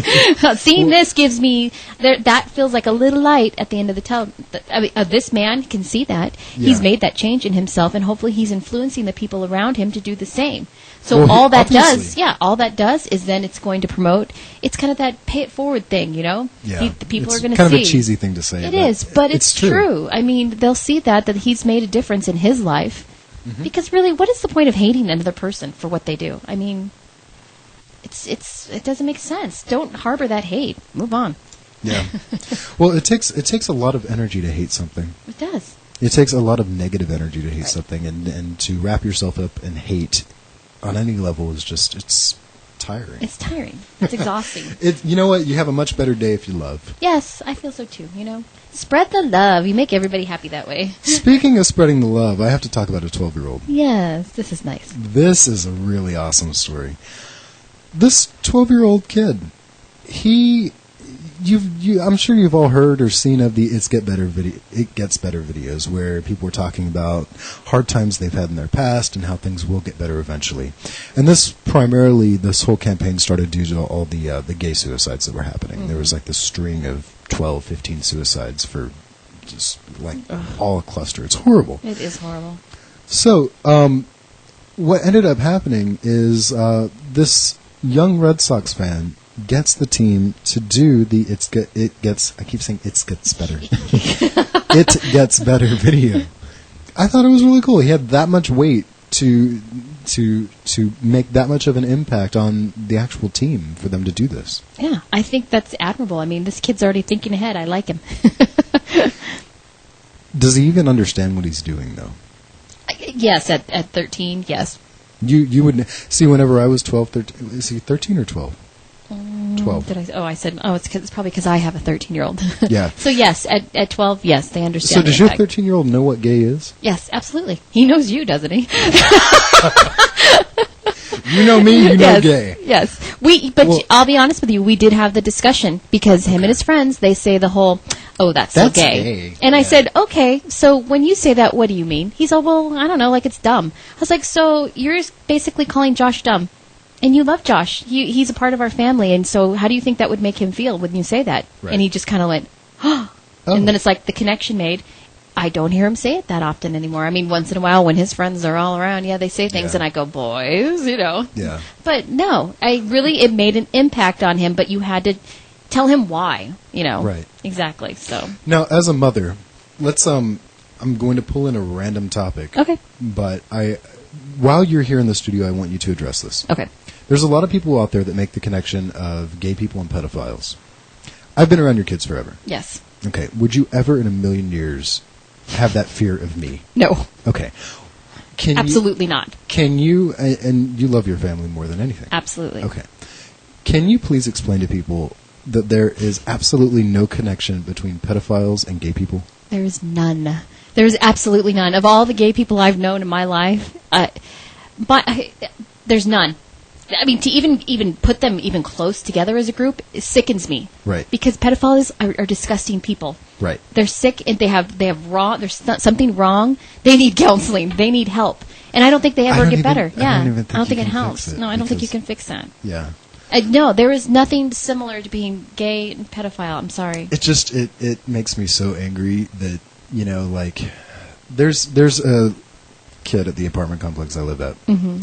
Seeing this gives me, that feels like a little light at the end of the tunnel. I mean, this man can see that. Yeah. He's made that change in himself, and hopefully he's influencing the people around him to do the same. So Well, all that obviously. all that does is then it's going to promote, it's kind of that pay it forward thing, Yeah. The people It's are going to see. kind of a cheesy thing to say. It is, but it's true. true. I mean, they'll see that he's made a difference in his life. Mm-hmm. Because really, what is the point of hating another person for what they do? I mean, it doesn't make sense. Don't harbor that hate. Move on. Yeah. Well, it takes a lot of energy to hate something. It does. It takes a lot of negative energy to hate Right. something, and to wrap yourself up in hate on any level is just, it's tiring. It's tiring. It's exhausting. You know what? You have a much better day if you love. Yes, I feel so too. Spread the love. You make everybody happy that way. Speaking of spreading the love, I have to talk about a 12-year-old. Yes, this is nice. This is a really awesome story. This 12-year-old kid, he I'm sure you've all heard or seen of the It Gets Better videos where people are talking about hard times they've had in their past and how things will get better eventually. And this whole campaign started due to all the gay suicides that were happening. Mm-hmm. There was like this string of 12, 15 suicides for just like all a cluster. It's horrible. It is horrible. So, what ended up happening is this young Red Sox fan gets the team to do the It Gets Better. It Gets Better video. I thought it was really cool. He had that much weight to make that much of an impact on the actual team for them to do this. Yeah, I think that's admirable. I mean, this kid's already thinking ahead. I like him. Does he even understand what he's doing, though? Yes, at 13, yes. You would see. Whenever I was 12, 13, is he 13 or 12? 12. It's probably because I have a 13-year-old. Yeah. So yes, at 12, yes, they understand. So does your 13-year-old know what gay is? Yes, absolutely. He knows you, doesn't he? You know me, you know yes, gay. Yes. Well, I'll be honest with you, we did have the discussion because him and his friends, they say the whole, oh, that's so gay. And I said, okay, so when you say that, what do you mean? He's all, well, I don't know, like it's dumb. I was like, so you're basically calling Josh dumb. And you love Josh. He's a part of our family. And so how do you think that would make him feel when you say that? Right. And he just kind of went, oh. And then it's like the connection made. I don't hear him say it that often anymore. I mean, once in a while when his friends are all around, they say things and I go, boys, Yeah. But no, it made an impact on him, but you had to tell him why, Right. Exactly, so. Now, as a mother, let's, I'm going to pull in a random topic. Okay. But while you're here in the studio, I want you to address this. Okay. There's a lot of people out there that make the connection of gay people and pedophiles. I've been around your kids forever. Yes. Okay. Would you ever in a million years have that fear of me? No. Okay. Absolutely not. Can you, and you love your family more than anything. Absolutely. Okay. Can you please explain to people that there is absolutely no connection between pedophiles and gay people? There is none. There is absolutely none. Of all the gay people I've known in my life, there's none. I mean, to even put them even close together as a group sickens me. Right. Because pedophiles are disgusting people. Right. They're sick and they have wrong. There's something wrong. They need counseling. They need help. And I don't think they ever get better. I don't think it helps. No, I don't think you can fix that. Yeah. No, there is nothing similar to being gay and pedophile. I'm sorry. It just it makes me so angry that like there's a kid at the apartment complex I live at. Mm-hmm.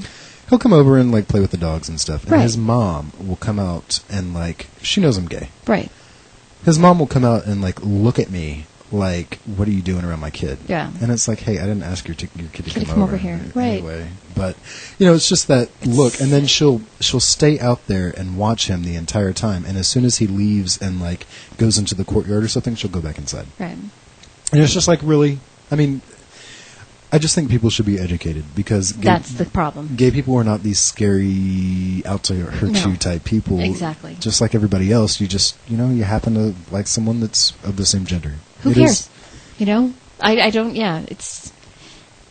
He'll come over and like play with the dogs and stuff, and right. his mom will come out and like she knows I'm gay. Right. His mom will come out and like look at me like, "What are you doing around my kid?" Yeah. And it's like, "Hey, I didn't ask your kid to come over here." Right. Anyway, but it's just that look, and then she'll stay out there and watch him the entire time, and as soon as he leaves and like goes into the courtyard or something, she'll go back inside. Right. And it's just like, really, I mean, I just think people should be educated because that's the problem. Gay people are not these scary out to hurt you type people. Exactly. Just like everybody else, you just you happen to like someone that's of the same gender. Who cares? I don't. Yeah, it's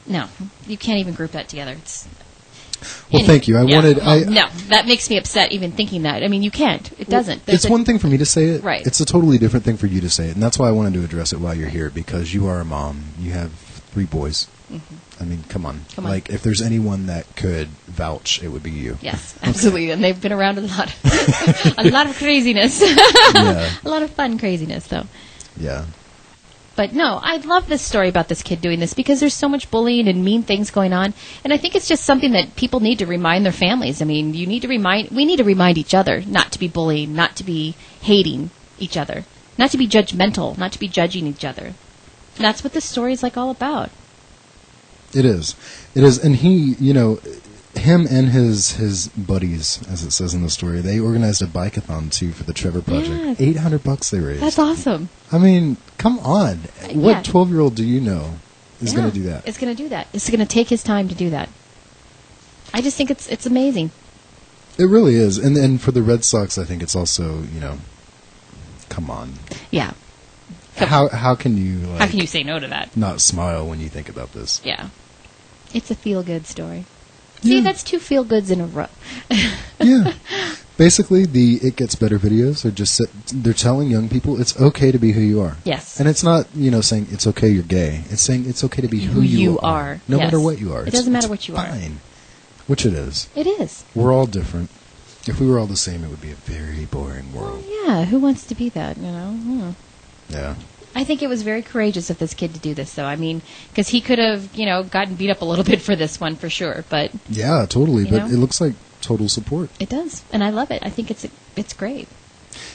no. You can't even group that together. It's. Well, thank you. No, that makes me upset even thinking that. I mean, you can't. It doesn't. It's one thing for me to say it. Right. It's a totally different thing for you to say it, and that's why I wanted to address it while you're here because you are a mom. You have 3 boys. Mm-hmm. I mean, come on. Like, if there's anyone that could vouch, it would be you. Yes, absolutely. And they've been around a lot. A lot of craziness. Yeah. A lot of fun craziness, though. Yeah. But no, I love this story about this kid doing this because there's so much bullying and mean things going on. And I think it's just something that people need to remind their families. I mean, we need to remind each other not to be bullying, not to be hating each other, not to be judgmental, not to be judging each other. And that's what this story is like all about. It is. And he, him and his buddies, as it says in the story, they organized a bike-a-thon too for the Trevor Project. Yeah. $800 they raised. That's awesome. I mean, come on. What Yeah. 12-year-old do you know is going to do that? It's going to do that. It's going to take his time to do that. I just think it's amazing. It really is. And for the Red Sox, I think it's also, come on. Yeah. How can you How can you say no to that? not smile when you think about this? Yeah. It's a feel-good story. See, that's 2 feel-goods in a row. Yeah. Basically, the It Gets Better videos are just they're telling young people it's okay to be who you are. Yes. And it's not, saying it's okay you're gay. It's saying it's okay to be who you are. No Yes. matter what you are. It doesn't matter it's what you are. fine. Which it is. It is. We're all different. If we were all the same, it would be a very boring world. Yeah, who wants to be that, you know? Yeah. I think it was very courageous of this kid to do this, though. I mean, because he could have, gotten beat up a little bit for this one, for sure. But Yeah, totally. You But know? it looks like total support. it does, and I love it. I think it's great.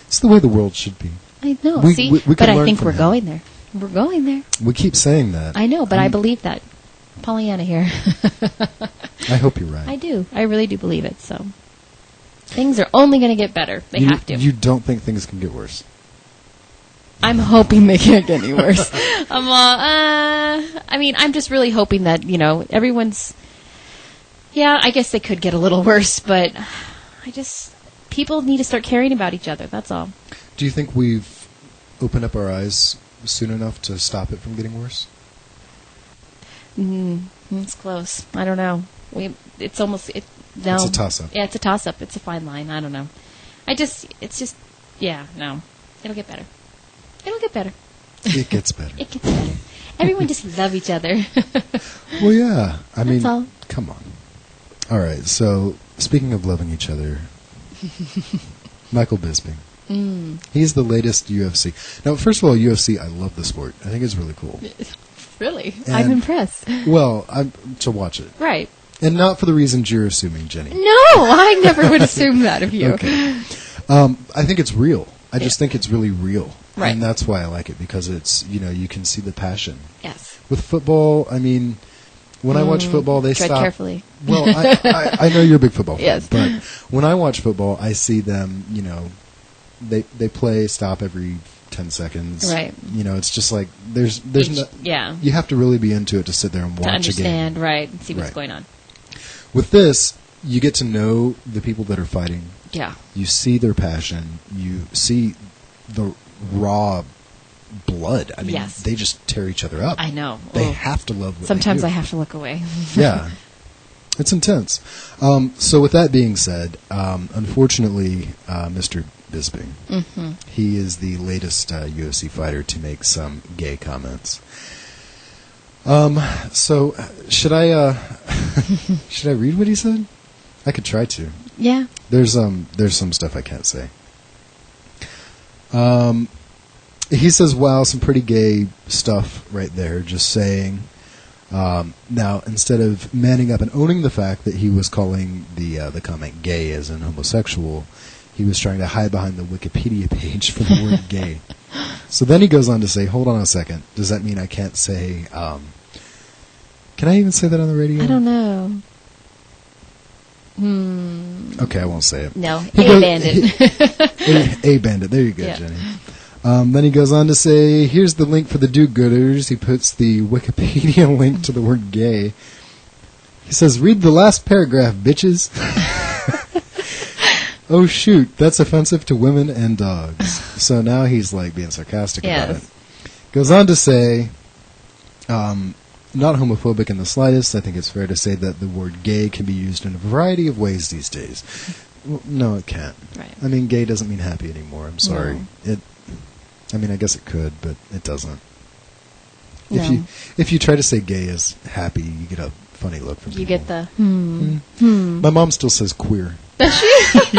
It's the way the world should be. I know. We- See, we could but I learn think from we're him. going there. We're going there. We keep saying that. I know, but I believe that. Pollyanna here. I hope you're right. I do. I really do believe it. So things are only going to get better. They have to. You don't think things can get worse? I'm hoping they can't get any worse. I'm just really hoping that, everyone's... Yeah, I guess they could get a little worse, but people need to start caring about each other, that's all. Do you think we've opened up our eyes soon enough to stop it from getting worse? It's close. I don't know. It's almost... No. It's a toss-up. Yeah, it's a toss-up. It's a fine line. I don't know. No. It'll get better. It'll get better. It gets better. It gets better. Everyone just love each other. Well, yeah. I mean, all. come on. All right. So, speaking of loving each other, Michael Bisping. He's the latest UFC. Now, first of all, UFC, I love the sport. I think it's really cool. Really? And- I'm impressed. Well, to watch it. Right. And not for the reasons you're assuming, Jenny. No, I never would assume that of you. Okay. I think it's real. I just think it's really real. Right. And that's why I like it, because it's, you can see the passion. Yes. With football, I mean, when I watch football, they Tread stop. carefully. Well, I know you're a big football fan, Yes. but when I watch football, I see them, they play, stop every 10 seconds. Right. It's just like, there's Yeah. you have to really be into it to sit there and watch To a game. understand, right, and see what's Right. going on. With this, you get to know the people that are fighting. Yeah. You see their passion. You see the raw blood. I mean, Yes. they just tear each other up. I know. They Oh. have to love what Sometimes they I do. have to look away. Yeah. It's intense. So with that being said, unfortunately, Mr. Bisping, he is the latest UFC fighter to make some gay comments. So should I should I read what he said? I could try to. Yeah. There's some stuff I can't say. He says, wow, some pretty gay stuff right there, just saying. Now, instead of manning up and owning the fact that he was calling the comment gay as an homosexual, he was trying to hide behind the Wikipedia page for the word gay. So then he goes on to say, hold on a second, does that mean I can't say, can I even say that on the radio? I don't know. Okay, I won't say it. No. He A goes- bandit. A bandit. There you go, Yeah. Jenny. Then he goes on to say, here's the link for the do-gooders. He puts the Wikipedia link to the word gay. He says, read the last paragraph, bitches. Oh, shoot. That's offensive to women and dogs. So now he's like being sarcastic about Yes. it. Goes on to say, not homophobic in the slightest. I think it's fair to say that the word gay can be used in a variety of ways these days. Well, no, it can't. Right. I mean, gay doesn't mean happy anymore. I'm sorry. No. I guess it could, but it doesn't. No. If you try to say gay as happy, you get a funny look from You people. get the, My mom still says queer. Does she?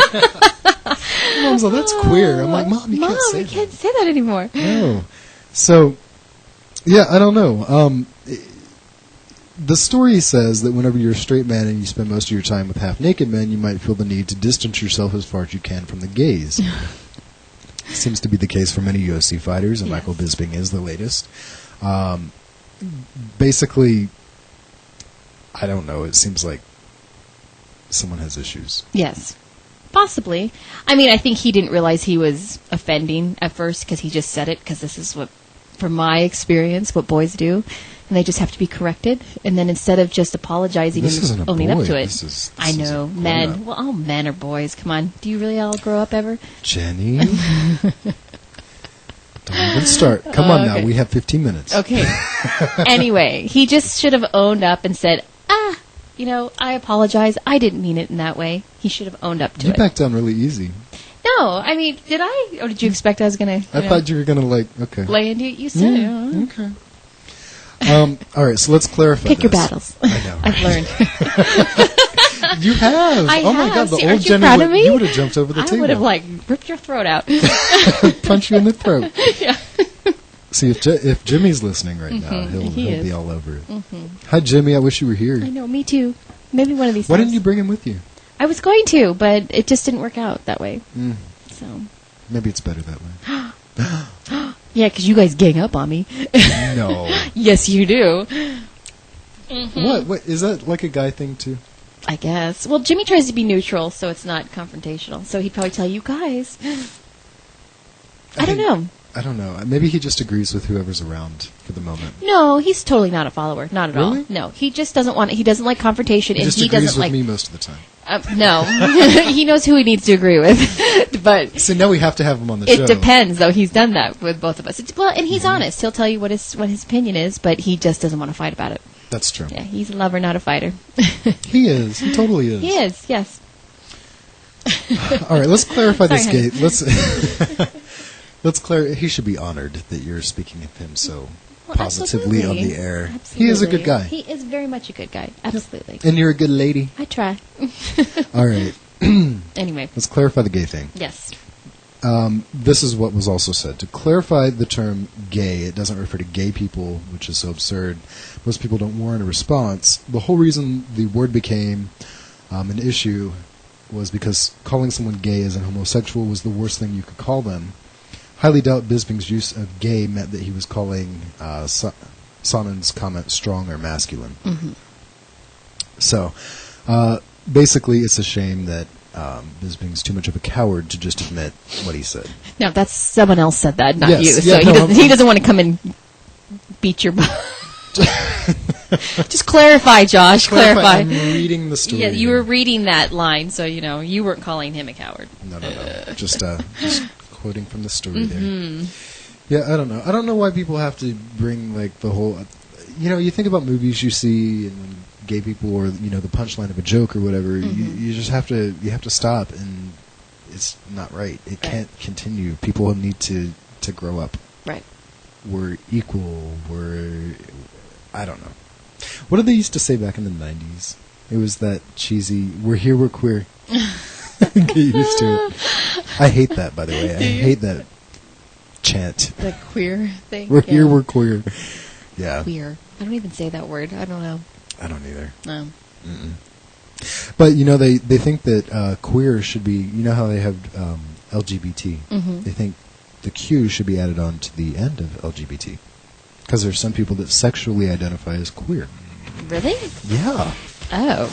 Mom's like, that's queer. I'm like, Mom, you can't say you can't say that anymore. that. No. So, yeah, I don't know. The story says that whenever you're a straight man and you spend most of your time with half-naked men, you might feel the need to distance yourself as far as you can from the gays. Seems to be the case for many UFC fighters, and Yes. Michael Bisping is the latest. Basically, I don't know. It seems like someone has issues. Yes. Possibly. I mean, I think he didn't realize he was offending at first because he just said it because this is what, from my experience, what boys do. And they just have to be corrected. And then instead of just apologizing This isn't and a owning boy. up to it. This is I know. a Men. grown-up. Well, all men are boys. Come on. Do you really all grow up ever? Jenny? Don't even start. Come on now. Okay. We have 15 minutes. Okay. Anyway, he just should have owned up and said, I apologize. I didn't mean it in that way. He should have owned up to You it. backed down really easy. No, I mean, did I? Or did you expect I was going to I thought you were going to, okay. lay into it? You said it. Okay. All right, so let's clarify Pick your this. battles. I know. I've learned. You have. I oh my have. God, the See, old aren't you Jenny, proud of me? you would have jumped over the I table. would have, ripped your throat out. Punch you in the throat. Yeah. See, if Jimmy's listening right now, he'll is. be all over it. Hi, Jimmy. I wish you were here. I know, me too. Maybe one of these Why times. didn't you bring him with you? I was going to, but it just didn't work out that way. So. Maybe it's better that way. Yeah, because you guys gang up on me. No. Yes, you do. What? Is that like a guy thing too? I guess. Well, Jimmy tries to be neutral, so it's not confrontational. So he'd probably tell you guys. I don't know. I don't know. Maybe he just agrees with whoever's around for the moment. No, he's totally not a follower. Not at Really? all. No, he just doesn't want. He doesn't like confrontation, He and just he agrees doesn't with like. me most of the time. No, he knows who he needs to agree with. But So now we have to have him on the show. it depends, though. He's done that with both of us. Well, and he's honest. He'll tell you what his opinion is, but he just doesn't want to fight about it. That's true. Yeah, he's a lover, not a fighter. He is. He totally is. He is. Yes. All right, let's clarify this Sorry, gate. Let's He should be honored that you're speaking of him so Well, positively on absolutely. the air. Absolutely. He is a good guy. He is very much a good guy. Absolutely. And you're a good lady. I try. All right. Anyway. Let's clarify the gay thing. Yes. This is what was also said. To clarify the term gay, it doesn't refer to gay people, which is so absurd. Most people don't warrant a response. The whole reason the word became an issue was because calling someone gay as an homosexual was the worst thing you could call them. Highly doubt Bisping's use of gay meant that he was calling Sonnen's comment strong or masculine. Mm-hmm. So, basically, it's a shame that Bisping's too much of a coward to just admit what he said. No, that's someone else said that, not Yes, you. yeah, So no, he doesn't want to come and beat your butt. Just clarify, Josh. Clarify. I'm reading the story. Yeah, you were reading that line, so you weren't calling him a coward. No. Just quoting from the story there. Yeah, I don't know. I don't know why people have to bring like the whole. You think about movies you see and gay people, or the punchline of a joke or whatever. You just have to stop, and it's not right. It can't continue. People need to grow up. Right. We're equal. I don't know. What did they used to say back in the 90s? It was that cheesy, we're here, we're queer. Get used to it. I hate that, by the way. I hate that chant. The queer thing. We're here, we're queer. Yeah. Queer. I don't even say that word. I don't know. I don't either. No. But, they think that queer should be, how they have LGBT. They think the Q should be added on to the end of LGBT. Because there's some people that sexually identify as queer. Really? Yeah. Oh.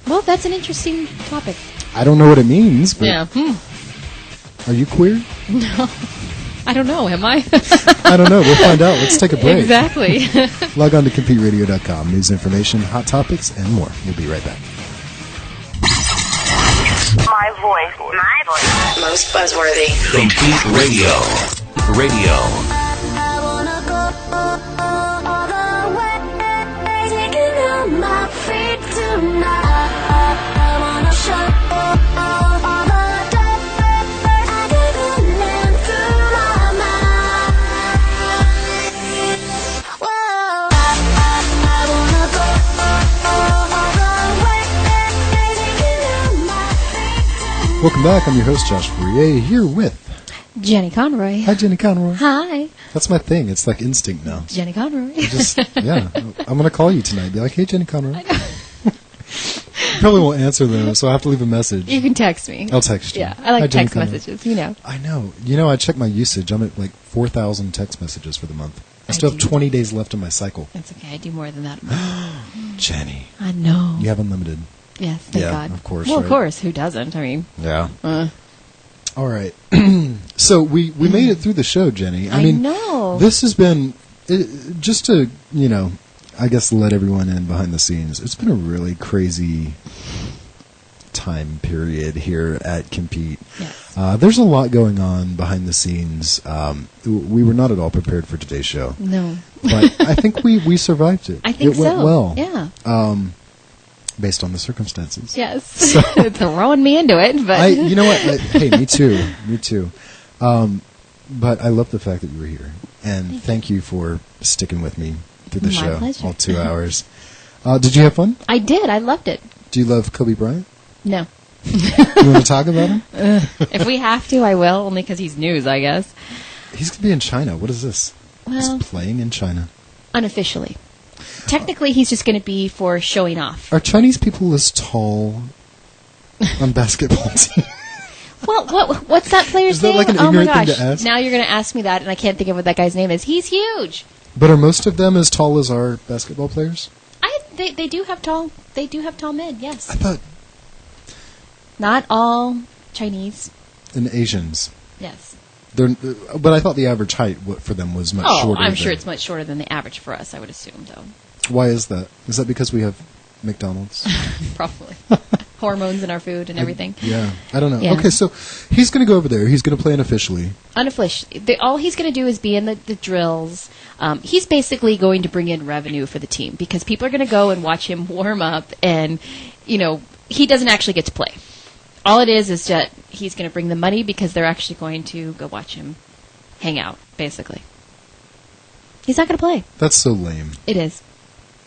Well, that's an interesting topic. I don't know what it means, but Yeah. are you queer? No. I don't know. Am I? I don't know. We'll find out. Let's take a break. Exactly. Log on to CompeteRadio.com. News, information, hot topics, and more. We'll be right back. My voice. Most buzzworthy. Compete Radio. Radio. I wanna go all the way, taking on my feet tonight. I wanna show all the day. I get a man through my mind. Whoa, I wanna go all the way, taking on my feet tonight. Welcome back. I'm your host, Josh Fourrier, here with... Jenny Conroy. Hi, Jenny Conroy. Hi. That's my thing. It's like instinct now. Jenny Conroy. Yeah. I'm going to call you tonight. Be like, hey, Jenny Conroy. You probably won't answer, though, so I have to leave a message. You can text me. I'll text you. Yeah, I like Hi, Jenny text Conroy. messages, I know. I check my usage. I'm at like 4,000 text messages for the month. I still have do. 20 days left in my cycle. It's okay. I do more than that a month. Jenny. I know. You have unlimited. Yes, thank Yeah, God. of course, Well, right? of course. Who doesn't? I mean, Yeah. All right. So we made it through the show, Jenny. I mean, know. This has been, just to, I guess let everyone in behind the scenes, it's been a really crazy time period here at Compete. Yes. There's a lot going on behind the scenes. We were not at all prepared for today's show. No. But I think we survived it. I think it went so. well. Yeah. based on the circumstances. Yes. Throwing me into it, but You know what? Hey, me too. Me too. But I love the fact that you were here, and thank you for sticking with me through the My show, pleasure. all 2 hours. Did you have fun? I did. I loved it. Do you love Kobe Bryant? No. You want to talk about him? If we have to, I will, only because he's news, I guess. He's going to be in China. What is this? Well, He's playing in China. unofficially. Technically, he's just going to be for showing off. Are Chinese people as tall on basketball teams? Well, what's that player's Is that name? like an Oh my ignorant thing gosh! to ask? Now you're going to ask me that, and I can't think of what that guy's name is. He's huge. But are most of them as tall as our basketball players? They do have tall men. Yes. I thought Not all Chinese. in Asians. Yes. But I thought the average height for them was much shorter. I'm sure than- it's much shorter than the average for us, I would assume, though. Why is that? Is that because we have McDonald's? Probably. Hormones in our food and everything. Yeah, I don't know. Yeah. Okay, so he's going to go over there. He's going to play unofficially. Unofficially. All he's going to do is be in the drills. He's basically going to bring in revenue for the team because people are going to go and watch him warm up, and, he doesn't actually get to play. All it is that he's going to bring the money because they're actually going to go watch him hang out, basically. He's not going to play. That's so lame. It is.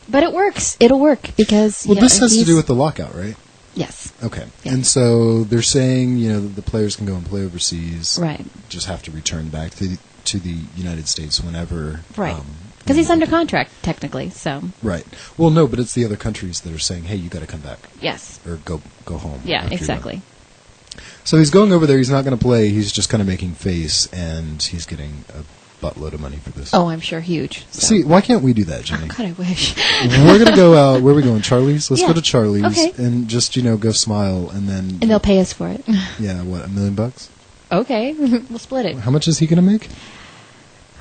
But it works. It'll work because... Well, this has to do with the lockout, right? Yes. Okay. Yeah. And so they're saying, that the players can go and play overseas. Right. Just have to return back to the United States whenever. Right. Because he's under contract, technically, so... Right. Well, no, but it's the other countries that are saying, hey, you got to come back. Yes. Or go home. Yeah, after you're exactly. done. So he's going over there. He's not going to play. He's just kind of making face, and he's getting a buttload of money for this. Oh, I'm sure huge. So. See, why can't we do that, Jenny? God, I wish. We're going to go out. Where are we going? Charlie's? Let's Yeah. go to Charlie's Okay. and just, go smile, and then... And they'll pay us for it. Yeah, what, $1 million? Okay, we'll split it. How much is he going to make?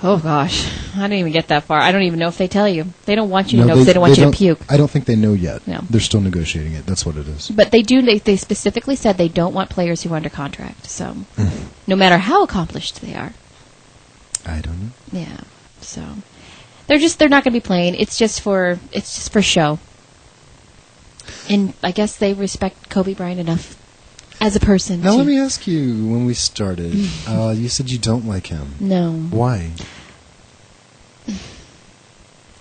Oh, gosh. I didn't even get that far. I don't even know if they tell you. They don't want you to know because they don't want you to puke. I don't think they know yet. No. They're still negotiating it. That's what it is. But they do. They specifically said they don't want players who are under contract. So, no matter how accomplished they are. I don't know. Yeah. So, they're not going to be playing. It's just for show. And I guess they respect Kobe Bryant enough as a person. Now to- let me ask you, when we started, you said you don't like him. No. Why?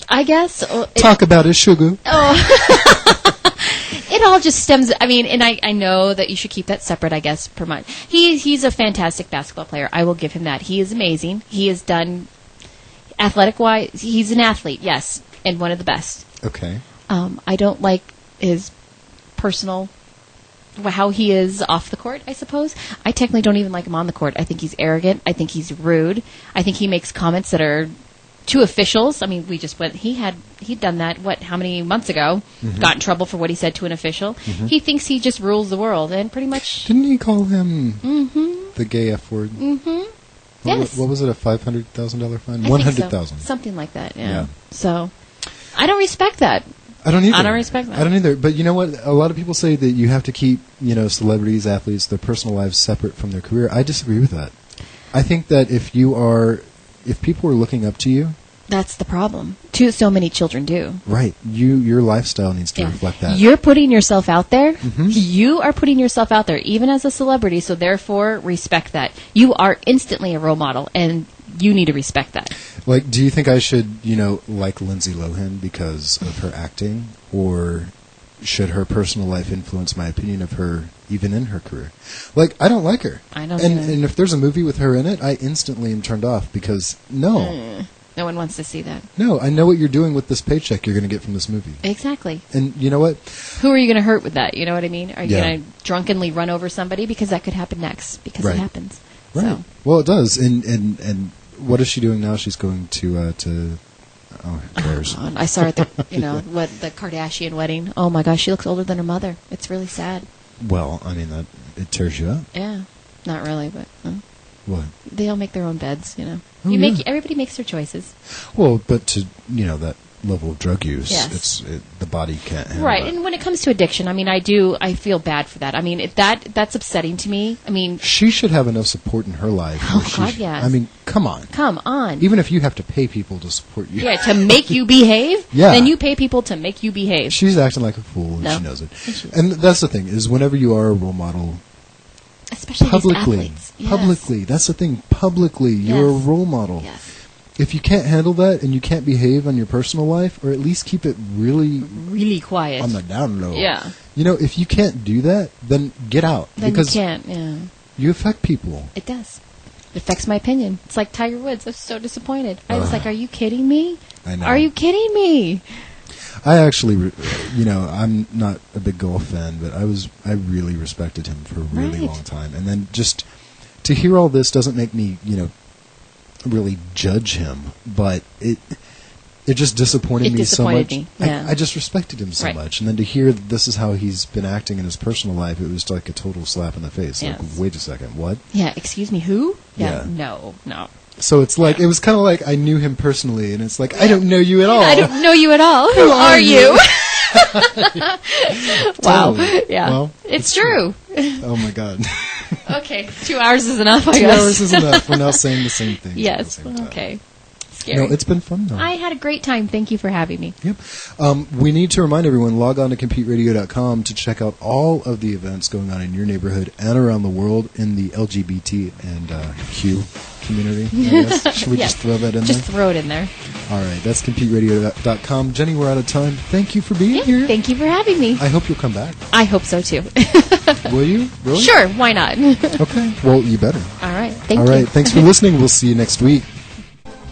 I guess. Talk about it, sugar. It all just stems. I mean, and I know that you should keep that separate, I guess, per month. He's a fantastic basketball player. I will give him that. He is amazing. He has done athletic-wise. He's an athlete, yes, and one of the best. Okay. I don't like his personal, how he is off the court, I suppose. I technically don't even like him on the court. I think he's arrogant. I think he's rude. I think he makes comments that are to officials. I mean, we just went, he'd done that, how many months ago? Got in trouble for what he said to an official. He thinks he just rules the world, and pretty much... Didn't he call him the gay F word? Yes. What was it, a $500,000 fine? I think so. $100,000. Something like that, Yeah. yeah. So, I don't respect that. I don't either. I don't respect that. I don't either. But you know what? A lot of people say that you have to keep, celebrities, athletes, their personal lives separate from their career. I disagree with that. I think that if people are looking up to you, That's the problem. So many children do. right, your lifestyle needs to Yeah. reflect that. You're putting yourself out there. You are putting yourself out there, even as a celebrity, so therefore respect that. You are instantly a role model, and you need to respect that. Like, do you think I should, like Lindsay Lohan because of her acting, or should her personal life influence my opinion of her even in her career? Like, I don't like her. I don't and, either. and if there's a movie with her in it, I instantly am turned off because, no, No one wants to see that. no, I know what you're doing with this paycheck you're going to get from this movie. Exactly. And you know what? Who are you going to hurt with that? You know what I mean? Are you Yeah. going to drunkenly run over somebody? Because that could happen next. Because Right. it happens. Right. So, Well, it does. And what is she doing now? She's going to oh, who cares? I saw her at the, the Kardashian wedding. Oh my gosh, she looks older than her mother. It's really sad. Well, I mean, it tears you up. Yeah. Not really, but What? they all make their own beds, Oh, yeah. Everybody makes their choices. Well, but to, that level of drug use. Yes. The body can't handle Right, it. and when it comes to addiction, I mean, I feel bad for that. I mean, that's upsetting to me. I mean, She should have enough support in her life. Oh, where she God, should- yes. I mean, come on. come on. Even if you have to pay people to support you. Yeah, to make you behave? Yeah. Then you pay people to make you behave. She's acting like a fool, and No. she knows it. And that's the thing, is whenever you are a role model, Especially publicly, these athletes. Yes. publicly, that's the thing, publicly, you're a Yes. role model. Yes. If you can't handle that and you can't behave on your personal life, or at least keep it really Really quiet. on the down low. Yeah. You know, if you can't do that, then get out. Then because you can't, yeah. you affect people. It does. It affects my opinion. It's like Tiger Woods. I was so disappointed. I was like, are you kidding me? I know. Are you kidding me? I actually, I'm not a big golf fan, but I really respected him for a really Right. long time. And then just to hear all this doesn't make me, really judge him, but it just disappointed It me disappointed so me, much. yeah. I just respected him so Right. much, and then to hear that this is how he's been acting in his personal life, it was like a total slap in the face. Yes. Like, wait a second, what? Yeah, excuse me, who? Yeah. No. So it's like it was kind of like I knew him personally, and it's like I don't know you at all. I don't know you at all. Who are you? Wow. Totally. Yeah. Well, it's true. Oh my God. Okay, 2 hours is enough, I 2 guess. hours is enough. We're now saying the same thing. Yes. Okay. Scary. No, it's been fun though. I had a great time. Thank you for having me. Yep. We need to remind everyone, log on to CompeteRadio.com to check out all of the events going on in your neighborhood and around the world in the LGBT and Q community, I guess. Should we Yes. just throw that in Just there? throw it in there. All right. That's CompeteRadio.com. Jenny, we're out of time. Thank you for being Yeah, here. thank you for having me. I hope you'll come back. I hope so too. Will you? Really? Sure, why not? Okay. Well, you better. All right. Thank All you. right. Thanks for listening. We'll see you next week.